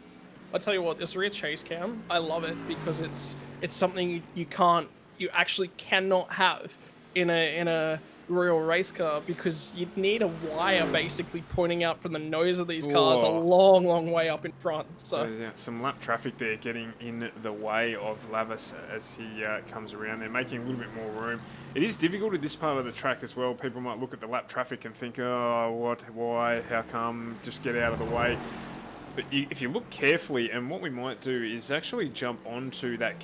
I'll tell you what, this rear chase cam, I love it because it's something you actually cannot have in a real race car, because you'd need a wire basically pointing out from the nose of these cars a Whoa. long way up in front. So Yeah, some lap traffic there getting in the way of Lavis as he comes around there, making a little bit more room. It is difficult at this part of the track as well. People might look at the lap traffic and think, oh, what, why, how come, just get out of the way. But if you look carefully, and what we might do is actually jump onto that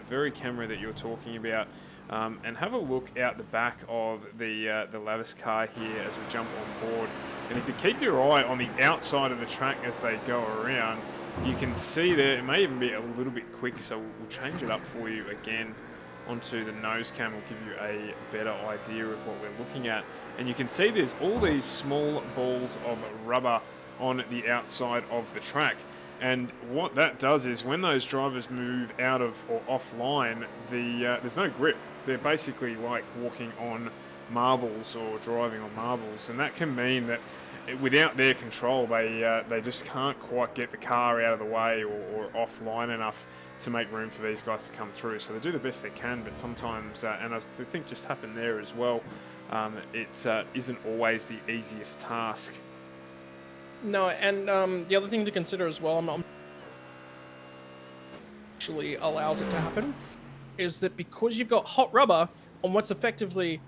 very camera that you're talking about, and have a look out the back of the Lavis car here as we jump on board. And if you keep your eye on the outside of the track as they go around, you can see there, it may even be a little bit quick, so we'll change it up for you again onto the nose cam. Will give you a better idea of what we're looking at. And you can see there's all these small balls of rubber on the outside of the track. And what that does is when those drivers move out of or offline, there's no grip. They're basically like walking on marbles or driving on marbles, and that can mean that without their control, they just can't quite get the car out of the way or offline enough to make room for these guys to come through. So they do the best they can, but sometimes, and I think just happened there as well, it isn't always the easiest task. no, and the other thing to consider as well, I'm actually allows it to happen, is that because you've got hot rubber on what's effectively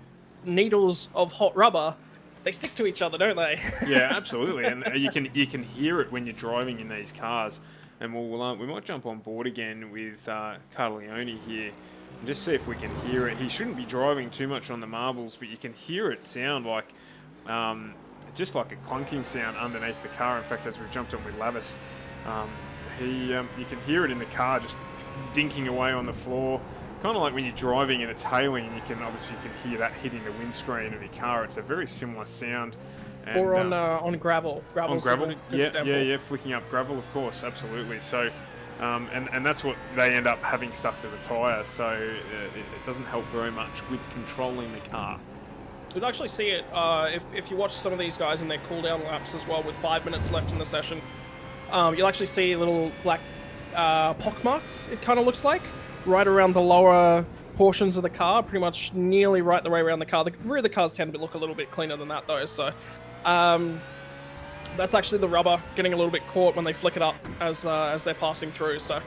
needles of hot rubber, they stick to each other, don't they? Yeah, absolutely, and you can hear it when you're driving in these cars. And we might jump on board again with Carleone here and just see if we can hear it. He shouldn't be driving too much on the marbles, but you can hear it sound like just like a clunking sound underneath the car. In fact, as we've jumped on with Lavis, you can hear it in the car just dinking away on the floor. Kind of like when you're driving and it's hailing, and you can hear that hitting the windscreen of your car. It's a very similar sound. And, or on gravel. On gravel, yeah, flicking up gravel, of course, absolutely. So, and that's what they end up having stuck to the tyre. So it doesn't help very much with controlling the car. You'll actually see it if you watch some of these guys in their cooldown laps as well, with 5 minutes left in the session. You'll actually see little black pock marks, it kind of looks like, right around the lower portions of the car, pretty much nearly right the way around the car. The rear of the cars tend to look a little bit cleaner than that, though, so that's actually the rubber getting a little bit caught when they flick it up as they're passing through. So,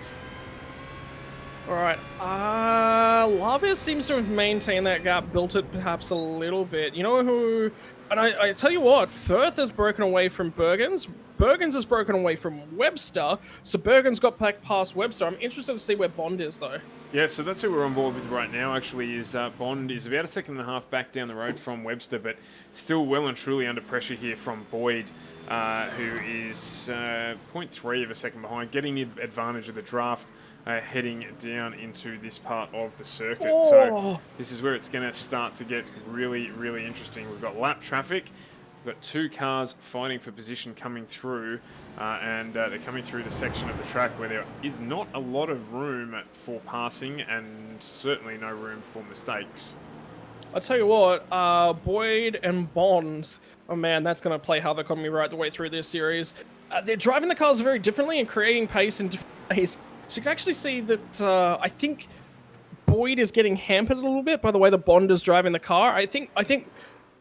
all right, Lavis seems to have maintained that gap, built it perhaps a little bit. You know who? And I tell you what, Firth has broken away from Bergens. Bergens has broken away from Webster. So Bergens got back past Webster. I'm interested to see where Bond is, though. Yeah, so that's who we're on board with right now, actually, is Bond is about a second and a half back down the road from Webster, but still well and truly under pressure here from Boyd, who is 0.3 of a second behind, getting the advantage of the draft, heading down into this part of the circuit. Oh. So this is where it's going to start to get really, really interesting. We've got lap traffic. We've got two cars fighting for position coming through, and they're coming through the section of the track where there is not a lot of room for passing and certainly no room for mistakes. I'll tell you what, Boyd and Bond, oh man, that's going to play havoc on me right the way through this series. They're driving the cars very differently and creating pace in different ways. So you can actually see that I think Boyd is getting hampered a little bit by the way the Bond is driving the car. I think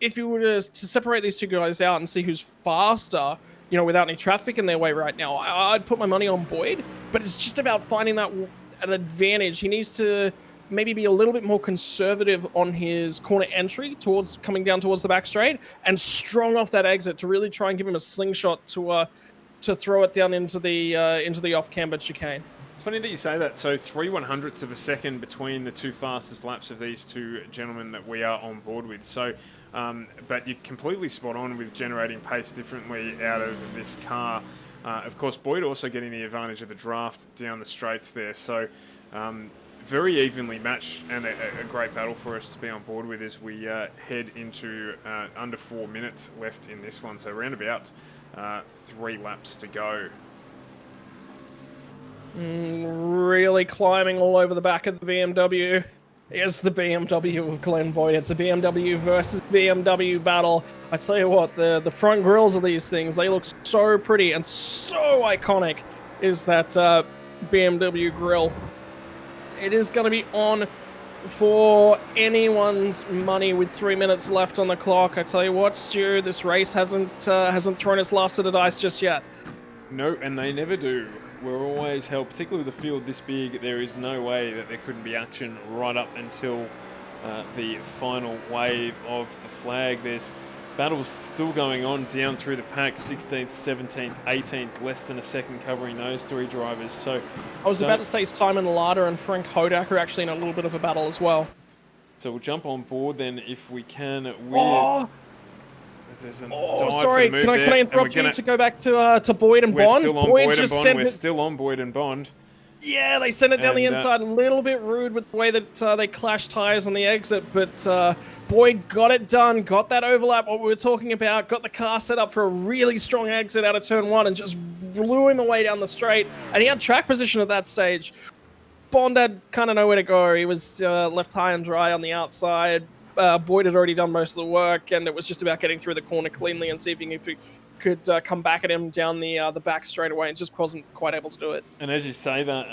if you were to separate these two guys out and see who's faster, you know, without any traffic in their way right now, I'd put my money on Boyd. But it's just about finding that an advantage. He needs to maybe be a little bit more conservative on his corner entry towards coming down towards the back straight, and strong off that exit to really try and give him a slingshot to throw it down into the off-cambered chicane. It's funny that you say that. So 3/100ths of a second between the two fastest laps of these two gentlemen that we are on board with. So, but you're completely spot on with generating pace differently out of this car. Of course, Boyd also getting the advantage of the draft down the straights there. So, very evenly matched and a great battle for us to be on board with as we head into under 4 minutes left in this one. So around about 3 laps to go. Really climbing all over the back of the BMW. It's the BMW of Glenn Boyd. It's a BMW versus BMW battle. I tell you what, the front grills of these things, they look so pretty and so iconic is that BMW grill. It is going to be on for anyone's money with 3 minutes left on the clock. I tell you what, Stu, this race hasn't thrown its last set of dice just yet. No, and they never do. We're always held, particularly with a field this big, there is no way that there couldn't be action right up until the final wave of the flag. There's battles still going on down through the pack, 16th, 17th, 18th, less than a second covering those three drivers. So I was about to say Simon Larder and Frank Hodak are actually in a little bit of a battle as well. So we'll jump on board then if we can with... Oh, sorry, can I interrupt you to go back to Boyd and Bond? We're still on Boyd and Bond. Yeah, they sent it down the inside, a little bit rude with the way that they clashed tires on the exit, but Boyd got it done, got that overlap, what we were talking about, got the car set up for a really strong exit out of turn one and just blew him away down the straight, and he had track position at that stage. Bond had kind of nowhere to go. He was left high and dry on the outside. Boyd had already done most of the work, and it was just about getting through the corner cleanly and seeing if he could come back at him down the back straight away, and just wasn't quite able to do it. And as you say that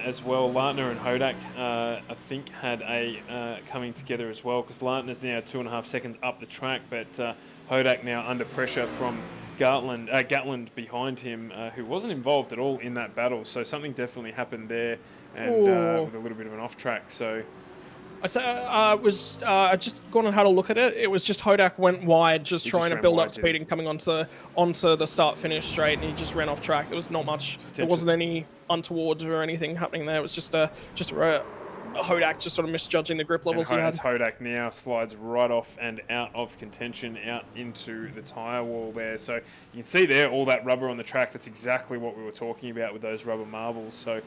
as well, Lartner and Hodak, I think, had a coming together as well, because Lartner's now 2.5 seconds up the track, but Hodak now under pressure from Gatland behind him, who wasn't involved at all in that battle. So something definitely happened there, and with a little bit of an off track. So I'd say I just gone on how to look at it. It was just Hodak went wide, just trying to build up speed and coming onto the start-finish straight, and he just ran off track. There was not much. There wasn't any untoward or anything happening there. It was just a Hodak just sort of misjudging the grip levels he had. Hodak now slides right off and out of contention, out into the tyre wall there. So you can see there all that rubber on the track. That's exactly what we were talking about with those rubber marbles. So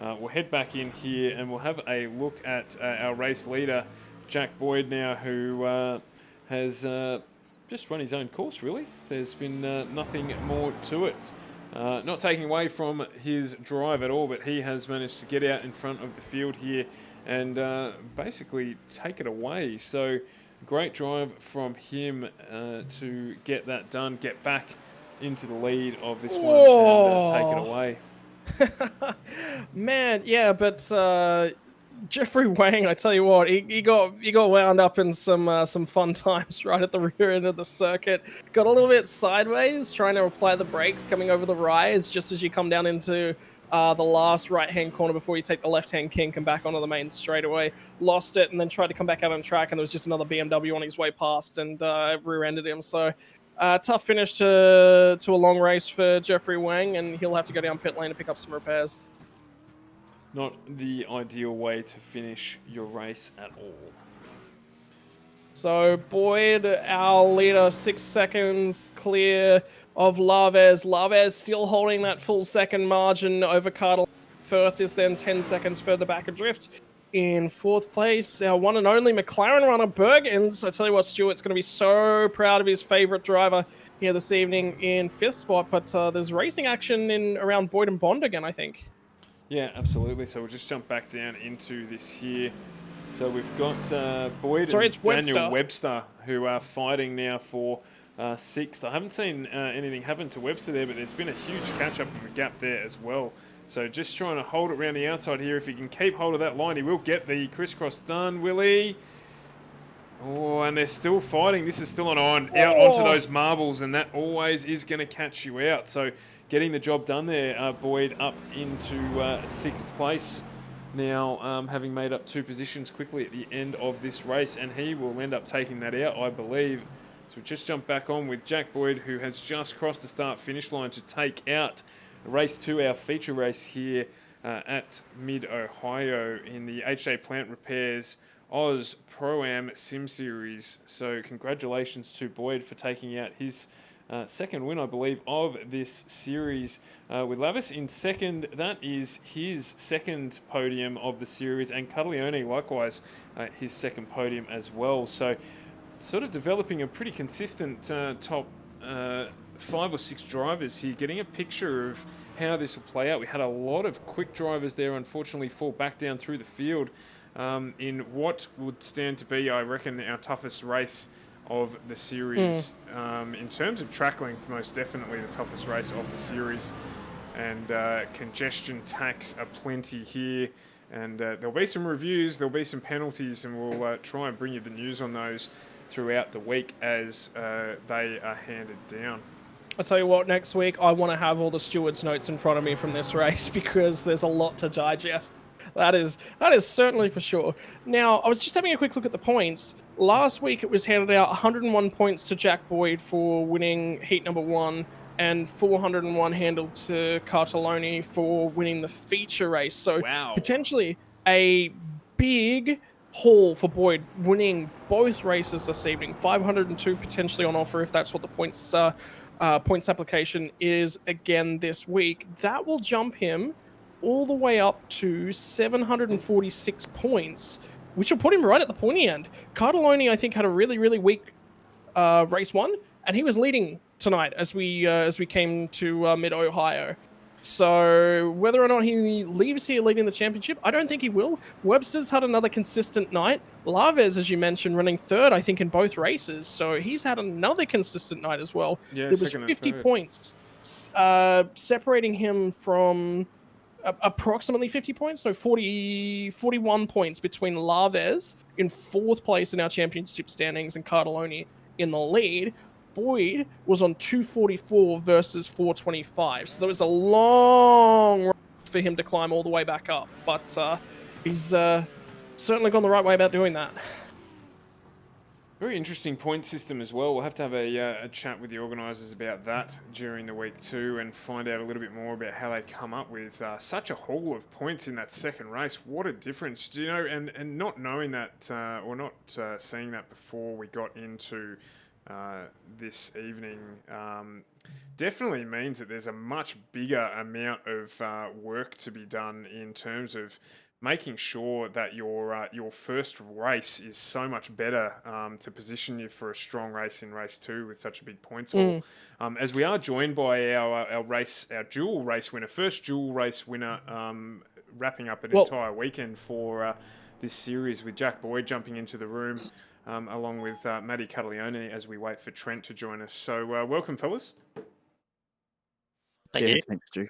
we'll head back in here and we'll have a look at our race leader, Jack Boyd, now, who has just run his own course, really. There's been nothing more to it. Not taking away from his drive at all, but he has managed to get out in front of the field here and basically take it away. So great drive from him to get that done, get back into the lead of this one and take it away. Man, yeah, but Jeffrey Wang, I tell you what, he got wound up in some fun times right at the rear end of the circuit. Got a little bit sideways, trying to apply the brakes, coming over the rise just as you come down into the last right-hand corner before you take the left-hand kink and back onto the main straightaway. Lost it and then tried to come back out on track, and there was just another BMW on his way past and rear-ended him. So tough finish to a long race for Jeffrey Wang, and he'll have to go down pit lane to pick up some repairs. Not the ideal way to finish your race at all. So Boyd, our leader, 6 seconds clear of Laves. Laves still holding that full second margin over Cardle. Firth is then 10 seconds further back adrift. In fourth place, our one and only McLaren runner, Bergens. I tell you what, Stuart's going to be so proud of his favourite driver here this evening in fifth spot. But there's racing action in around Boyd and Bond again, I think. Yeah, absolutely. So we'll just jump back down into this here. So we've got Boyd and Daniel Webster, who are fighting now for sixth. I haven't seen anything happen to Webster there, but there's been a huge catch-up of a gap there as well. So just trying to hold it around the outside here. If he can keep hold of that line, he will get the crisscross done, will he? Oh, and they're still fighting. This is still out onto those marbles, and that always is going to catch you out. So getting the job done there, Boyd up into sixth place now, having made up 2 positions quickly at the end of this race, and he will end up taking that out, I believe. So we'll just jump back on with Jack Boyd, who has just crossed the start-finish line to take out race 2, our feature race here at Mid-Ohio in the HJ Plant Repairs Aus Pro-Am Sim Series. So congratulations to Boyd for taking out his second win, I believe, of this series. With Lavis in second, that is his second podium of the series, and Caglione likewise his second podium as well. So sort of developing a pretty consistent top 5 or 6 drivers here, getting a picture of how this will play out. We had a lot of quick drivers there, unfortunately, fall back down through the field in what would stand to be, I reckon, our toughest race of the series. In terms of track length, most definitely the toughest race of the series. And congestion tax aplenty here And there'll be some reviews, there'll be some penalties, and we'll try and bring you the news on those throughout the week as they are handed down. I'll tell you what, next week I want to have all the stewards' notes in front of me from this race because there's a lot to digest. That is certainly for sure. Now, I was just having a quick look at the points. Last week it was handed out 101 points to Jack Boyd for winning heat number 1 and 401 handled to Cartellone for winning the feature race. So Wow. potentially a big haul for Boyd winning both races this evening. 502 potentially on offer if that's what the points application is again this week. That will jump him all the way up to 746 points, which will put him right at the pointy end. Cartellone, I think, had a really, really weak race 1, and he was leading tonight as we came to mid-Ohio. So whether or not he leaves here leading the championship, I don't think he will. Webster's had another consistent night. Laves, as you mentioned, running 3rd, I think, in both races. So he's had another consistent night as well. Yeah, there was 50 points separating him from approximately 50 points, so 41 points between Laves in 4th place in our championship standings and Cartellone in the lead. Boyd was on 244 versus 425, so there was a long run for him to climb all the way back up, but he's certainly gone the right way about doing that. Very interesting point system as well. We'll have to have a chat with the organisers about that during the week too, and find out a little bit more about how they come up with such a haul of points in that second race. What a difference, do you know? And not knowing that or not seeing that before we got into this evening definitely means that there's a much bigger amount of work to be done in terms of making sure that your first race is so much better to position you for a strong race in race 2 with such a big points haul. As we are joined by our dual race winner, first dual race winner, wrapping up an entire weekend for this series with Jack Boyd jumping into the room along with Matty Cataleone as we wait for Trent to join us. So welcome, fellas. Thank you. Thanks, Stu.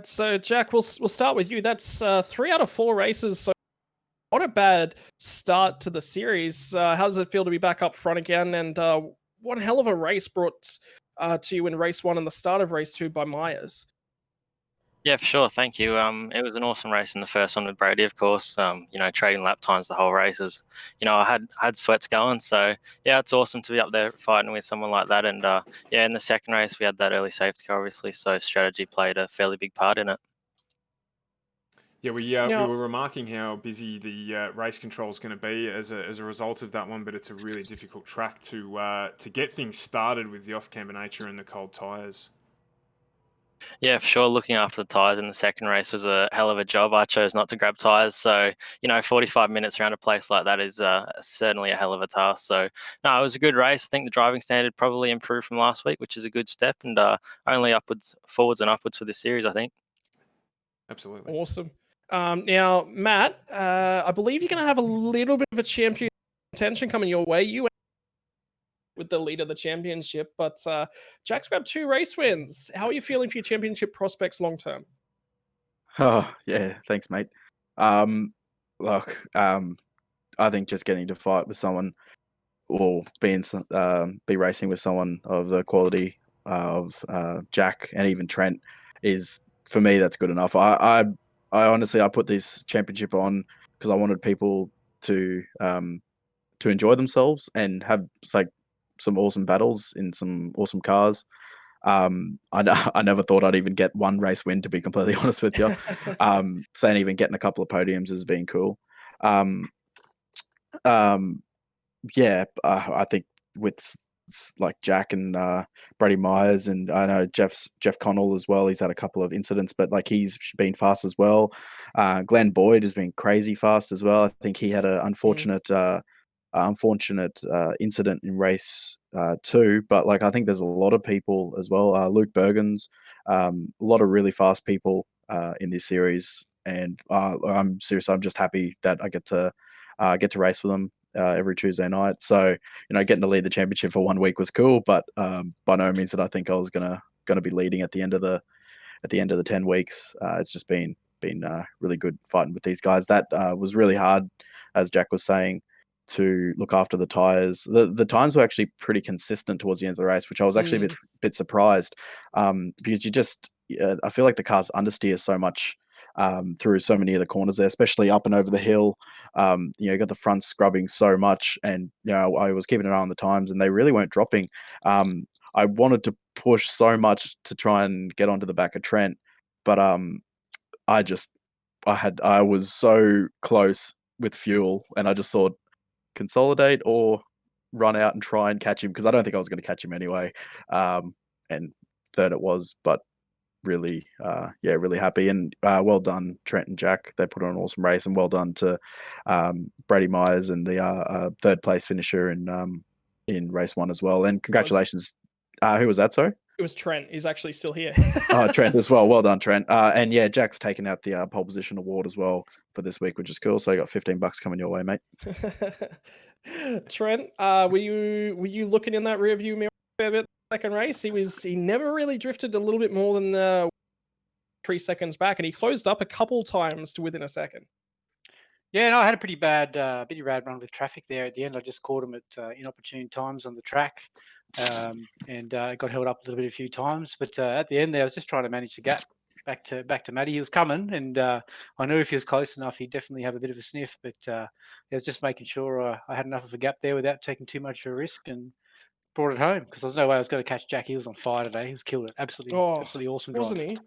So Jack, we'll start with you. That's 3 out of 4 races, so not a bad start to the series. How does it feel to be back up front again? And what hell of a race brought to you in race 1 and the start of race 2 by Myers? Yeah, for sure. Thank you. It was an awesome race in the first one with Brady, of course. Trading lap times the whole race was, I had sweats going. So yeah, it's awesome to be up there fighting with someone like that. And in the second race we had that early safety car, obviously. So strategy played a fairly big part in it. Yeah, we were remarking how busy the race control is going to be as a result of that one, but it's a really difficult track to get things started with the off-camber nature and the cold tyres. Yeah, for sure. Looking after the tyres in the second race was a hell of a job. I chose not to grab tyres. So, 45 minutes around a place like that is certainly a hell of a task. So, no, it was a good race. I think the driving standard probably improved from last week, which is a good step, and only forwards and upwards for this series, I think. Absolutely. Awesome. Now, Matt, I believe you're going to have a little bit of a champion contention coming your way. You with the lead of the championship, but Jack's grabbed 2 race wins. How are you feeling for your championship prospects long term? Oh, yeah, thanks, mate. Look, I think just getting to fight with someone or be racing with someone of the quality of Jack and even Trent is, for me, that's good enough. I honestly, I put this championship on because I wanted people to enjoy themselves and have some awesome battles in some awesome cars. I never thought I'd even get 1 race win, to be completely honest with you. Saying even getting a couple of podiums has been cool. Yeah, I think with like Jack and Brady Myers, and I know Jeff Connell as well. He's had a couple of incidents, but like he's been fast as well. Glenn Boyd has been crazy fast as well. I think he had an unfortunate incident in race 2, but like I think there's a lot of people as well. Luke Bergens, a lot of really fast people in this series, and I'm just happy that I get to race with them every Tuesday night. So getting to lead the championship for 1 week was cool, but by no means did I think I was gonna be leading at the end of the 10 weeks. It's just been been really good fighting with these guys. That was really hard, as Jack was saying, to look after the tires. The times were actually pretty consistent towards the end of the race, which I was actually a bit surprised, because I feel like the cars understeer so much through so many of the corners there, especially up and over the hill. You got the front scrubbing so much, and I was keeping an eye on the times, and they really weren't dropping. I wanted to push so much to try and get onto the back of Trent, but I was so close with fuel, and I just thought consolidate or run out and try and catch him, because I don't think I was going to catch him anyway. And third it was, but really, really happy, and well done Trent and Jack. They put on an awesome race, and well done to Brady Myers and the third place finisher in race 1 as well. And congratulations. Who was that? Sorry. It was Trent. He's actually still here. Oh, Trent as well. Well done, Trent. And yeah, Jack's taken out the pole position award as well for this week, which is cool. So you got $15 coming your way, mate. Trent, were you looking in that rear view mirror a fair bit second race? He never really drifted a little bit more than 3 seconds back, and he closed up a couple times to within a second. Yeah, no, I had a pretty bad run with traffic there at the end. I just caught him at inopportune times on the track, and got held up a little bit a few times. But at the end there, I was just trying to manage the gap back to Matty. He was coming, and I knew if he was close enough, he'd definitely have a bit of a sniff. But I was just making sure I had enough of a gap there without taking too much of a risk, and brought it home, because there's no way I was going to catch Jack. He was on fire today. He was killed it. Absolutely awesome drive.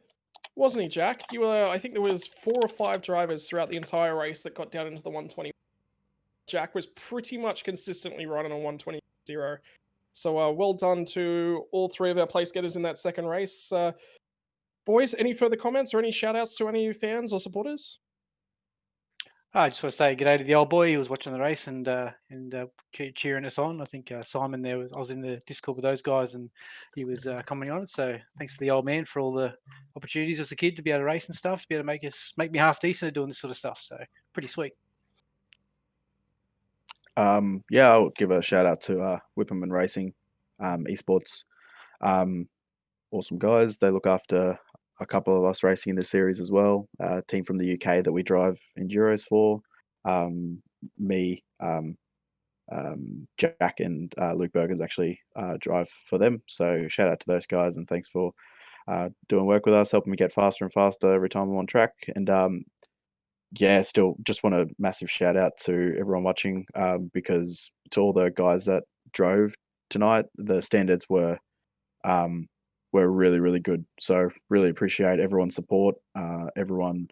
Wasn't he, Jack? I think there was 4 or 5 drivers throughout the entire race that got down into the 120. Jack was pretty much consistently running on 120.0. So well done to all 3 of our place getters in that second race. Boys, any further comments or any shout outs to any fans or supporters? I just want to say good day to the old boy. He was watching the race and cheering us on. I think Simon I was in the Discord with those guys, and he was commenting on it. So thanks to the old man for all the opportunities as a kid to be able to race and stuff, to be able to make me half decent at doing this sort of stuff. So pretty sweet. I'll give a shout out to Whipperman Racing, esports. Awesome guys. They look after a couple of us racing in this series as well. A team from the UK that we drive enduros for. Me, Jack, and Luke Bergens actually drive for them. So shout out to those guys, and thanks for doing work with us, helping me get faster and faster every time I'm on track. And still just want a massive shout out to everyone watching, because to all the guys that drove tonight, the standards were really, really good. So really appreciate everyone's support, everyone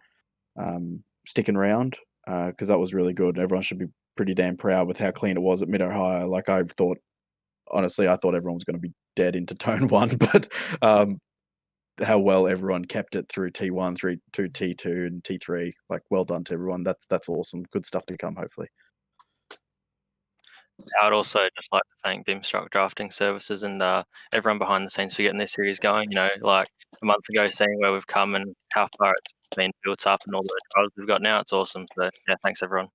sticking around, because that was really good. Everyone should be pretty damn proud with how clean it was at Mid-Ohio. Like I thought everyone was going to be dead into Turn 1, but how well everyone kept it through T1, through to T2 and T3. Like, well done to everyone. That's awesome. Good stuff to come, hopefully. I would also just like to thank Bimstruck Drafting Services and everyone behind the scenes for getting this series going. Like a month ago, seeing where we've come and how far it's been built up and all the drivers we've got now, it's awesome. So yeah, thanks everyone.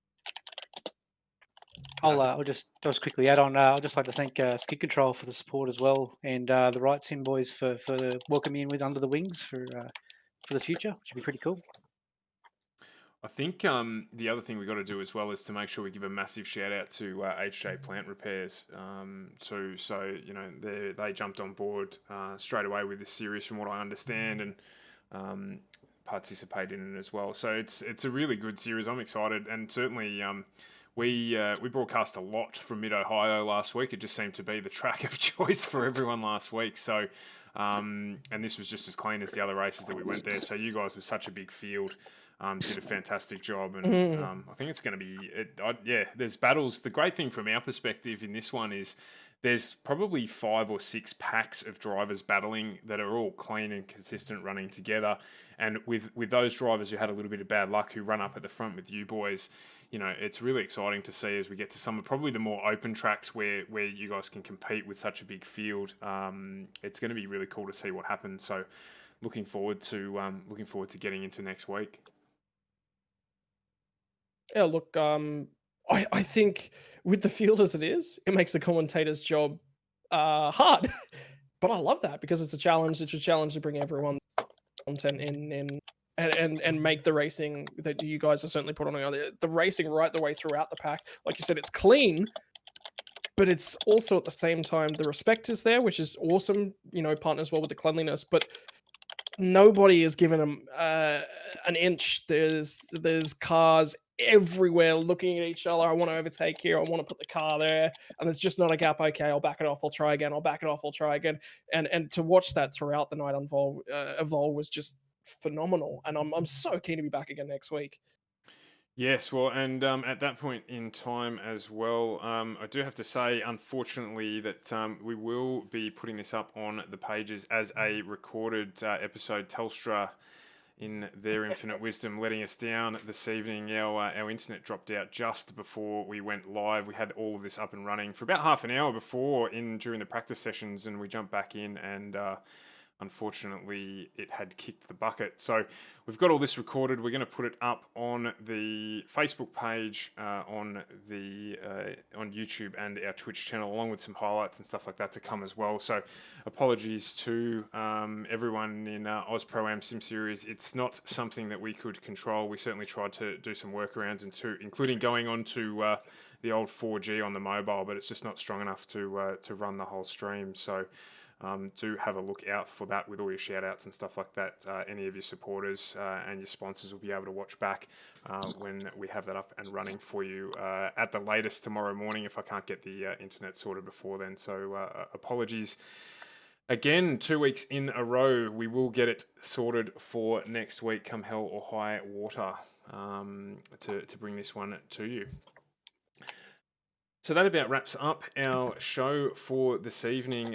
I'll just quickly add on. I'd just like to thank Skid Control for the support as well, and the Right Sim boys for welcoming me in with Under the Wings for the future, which would be pretty cool. I think the other thing we got to do as well is to make sure we give a massive shout out to HJ Plant Repairs too. So they jumped on board straight away with this series, from what I understand, and participated in it as well. So it's a really good series. I'm excited, and certainly we broadcast a lot from Mid-Ohio last week. It just seemed to be the track of choice for everyone last week. So and this was just as clean as the other races that we went there. So you guys were such a big field. Did a fantastic job, and I think it's going to be. There's battles. The great thing from our perspective in this one is there's probably 5 or 6 packs of drivers battling that are all clean and consistent, running together. And with those drivers who had a little bit of bad luck, who run up at the front with you boys, it's really exciting to see as we get to some of probably the more open tracks where you guys can compete with such a big field. It's going to be really cool to see what happens. So looking forward to getting into next week. Yeah, look, I think with the field as it is, it makes the commentator's job hard. But I love that, because it's a challenge. It's a challenge to bring everyone content in and make the racing that you guys are certainly put on the racing right the way throughout the pack. Like you said, it's clean, but it's also at the same time the respect is there, which is awesome. You know, partners well with the cleanliness, but nobody is given them an inch. There's cars everywhere looking at each other. I want to overtake here. I want to put the car there, and there's just not a gap. Okay, I'll back it off. I'll try again. I'll back it off. I'll try again. And to watch that throughout the night evolve was just phenomenal. And I'm so keen to be back again next week. Yes, well, and at that point in time as well, I do have to say, unfortunately, that we will be putting this up on the pages as a recorded episode. Telstra, in their infinite wisdom, letting us down this evening. Our internet dropped out just before we went live. We had all of this up and running for about half an hour before during the practice sessions, and we jumped back in and unfortunately it had kicked the bucket. So we've got all this recorded. We're going to put it up on the Facebook page, on YouTube and our Twitch channel, along with some highlights and stuff like that to come as well. So apologies to everyone in Aus Pro-Am Sim Series. It's not something that we could control. We certainly tried to do some workarounds, including going on to the old 4G on the mobile, but it's just not strong enough to run the whole stream. So do have a look out for that with all your shout outs and stuff like that. Any of your supporters and your sponsors will be able to watch back when we have that up and running for you at the latest tomorrow morning if I can't get the internet sorted before then. So apologies. Again, 2 weeks in a row, we will get it sorted for next week, come hell or high water, to bring this one to you. So that about wraps up our show for this evening.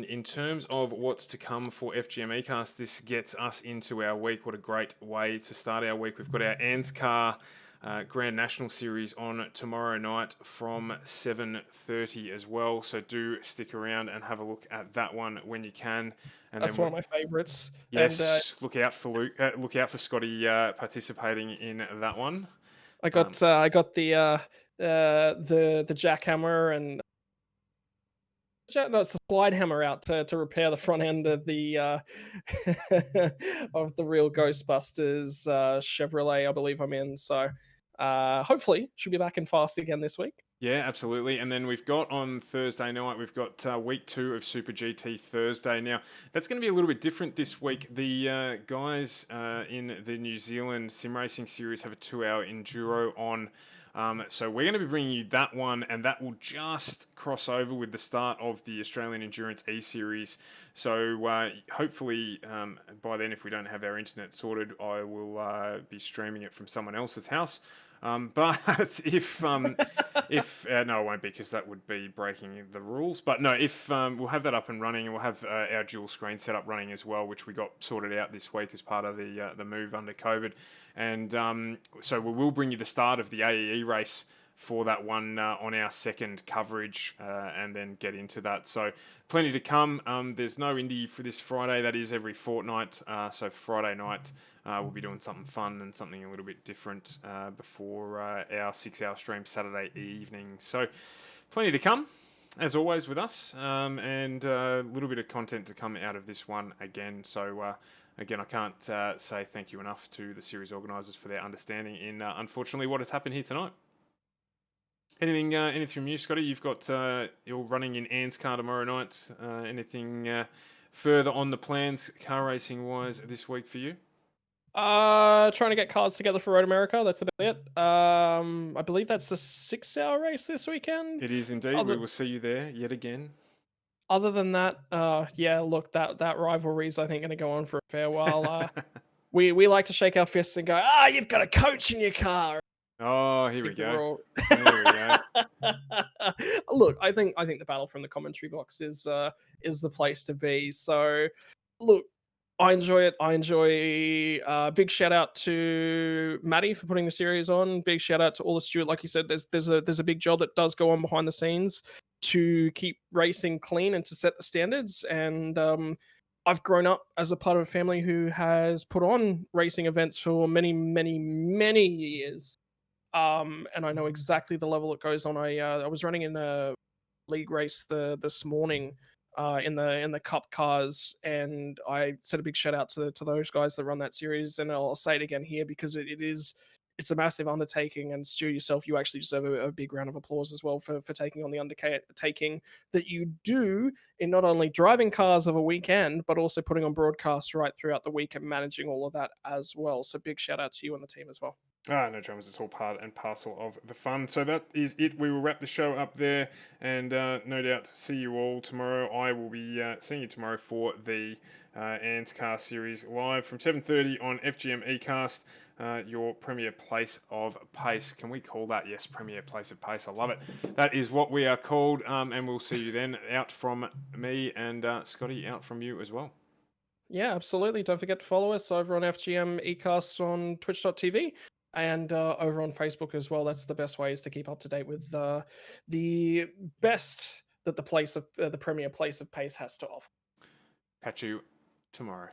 In terms of what's to come for FGM ECast, this gets us into our week. What a great way to start our week. We've got our ANSCAR Grand National Series on tomorrow night from 7:30 as well. So do stick around and have a look at that one when you can. And that's one of my favourites. Yes, and, look out for Scotty participating in that one. I got the jackhammer and it's the slide hammer out to repair the front end of the of the real Ghostbusters Chevrolet, I believe I'm in. So hopefully should be back in fast again this week. Yeah, absolutely. And then we've got on Thursday night, we've got week 2 of Super GT Thursday. Now, that's going to be a little bit different this week. The guys in the New Zealand Sim Racing Series have a 2-hour enduro on. So we're going to be bringing you that one, and that will just cross over with the start of the Australian Endurance E-Series. So hopefully by then, if we don't have our internet sorted, I will be streaming it from someone else's house. But if no, it won't be, because that would be breaking the rules. But no, if we'll have that up and running, and we'll have our dual screen setup running as well, which we got sorted out this week as part of the move under COVID. And so we will bring you the start of the AEE race for that one on our second coverage, and then get into that. So plenty to come. There's no Indy for this Friday. That is every fortnight. So Friday night we'll be doing something fun and something a little bit different before our 6-hour stream Saturday evening. So plenty to come, as always, with us, and a little bit of content to come out of this one again. So again, I can't say thank you enough to the series organisers for their understanding in, unfortunately, what has happened here tonight. Anything from you, Scotty? You've got you're running in ANSCAR tomorrow night. Anything further on the plans, car racing wise, this week for you? Trying to get cars together for Road America. That's about it. I believe that's the 6-hour race this weekend. It is indeed. We will see you there yet again. Other than that, yeah, look, that rivalry's, I think, going to go on for a fair while. We like to shake our fists and go, you've got a coach in your car. Oh, here we go. There we go. Look, I think the battle from the commentary box is the place to be. So, look, I enjoy it. I enjoy. Big shout out to Maddie for putting the series on. Big shout out to all the Stuart. Like you said, there's a big job that does go on behind the scenes to keep racing clean and to set the standards. And I've grown up as a part of a family who has put on racing events for many, many, many years. And I know exactly the level it goes on. I was running in a league race this morning in the Cup cars, and I said a big shout out to those guys that run that series, and I'll say it again here because it's a massive undertaking, and Stu yourself, you actually deserve a big round of applause as well for taking on the undertaking that you do in not only driving cars of a weekend, but also putting on broadcasts right throughout the week and managing all of that as well. So big shout out to you and the team as well. No dramas. It's all part and parcel of the fun. So that is it. We will wrap the show up there, and no doubt see you all tomorrow. I will be seeing you tomorrow for the Ans Car Series live from 7:30 on FGM ECast, your premier place of pace. Can we call that? Yes, premier place of pace. I love it. That is what we are called, and we'll see you then. Out from me and Scotty, out from you as well. Yeah, absolutely. Don't forget to follow us over on FGM ECast on twitch.tv. And over on Facebook as well. That's the best ways to keep up to date with the best that the premier place of pace has to offer. Catch you tomorrow.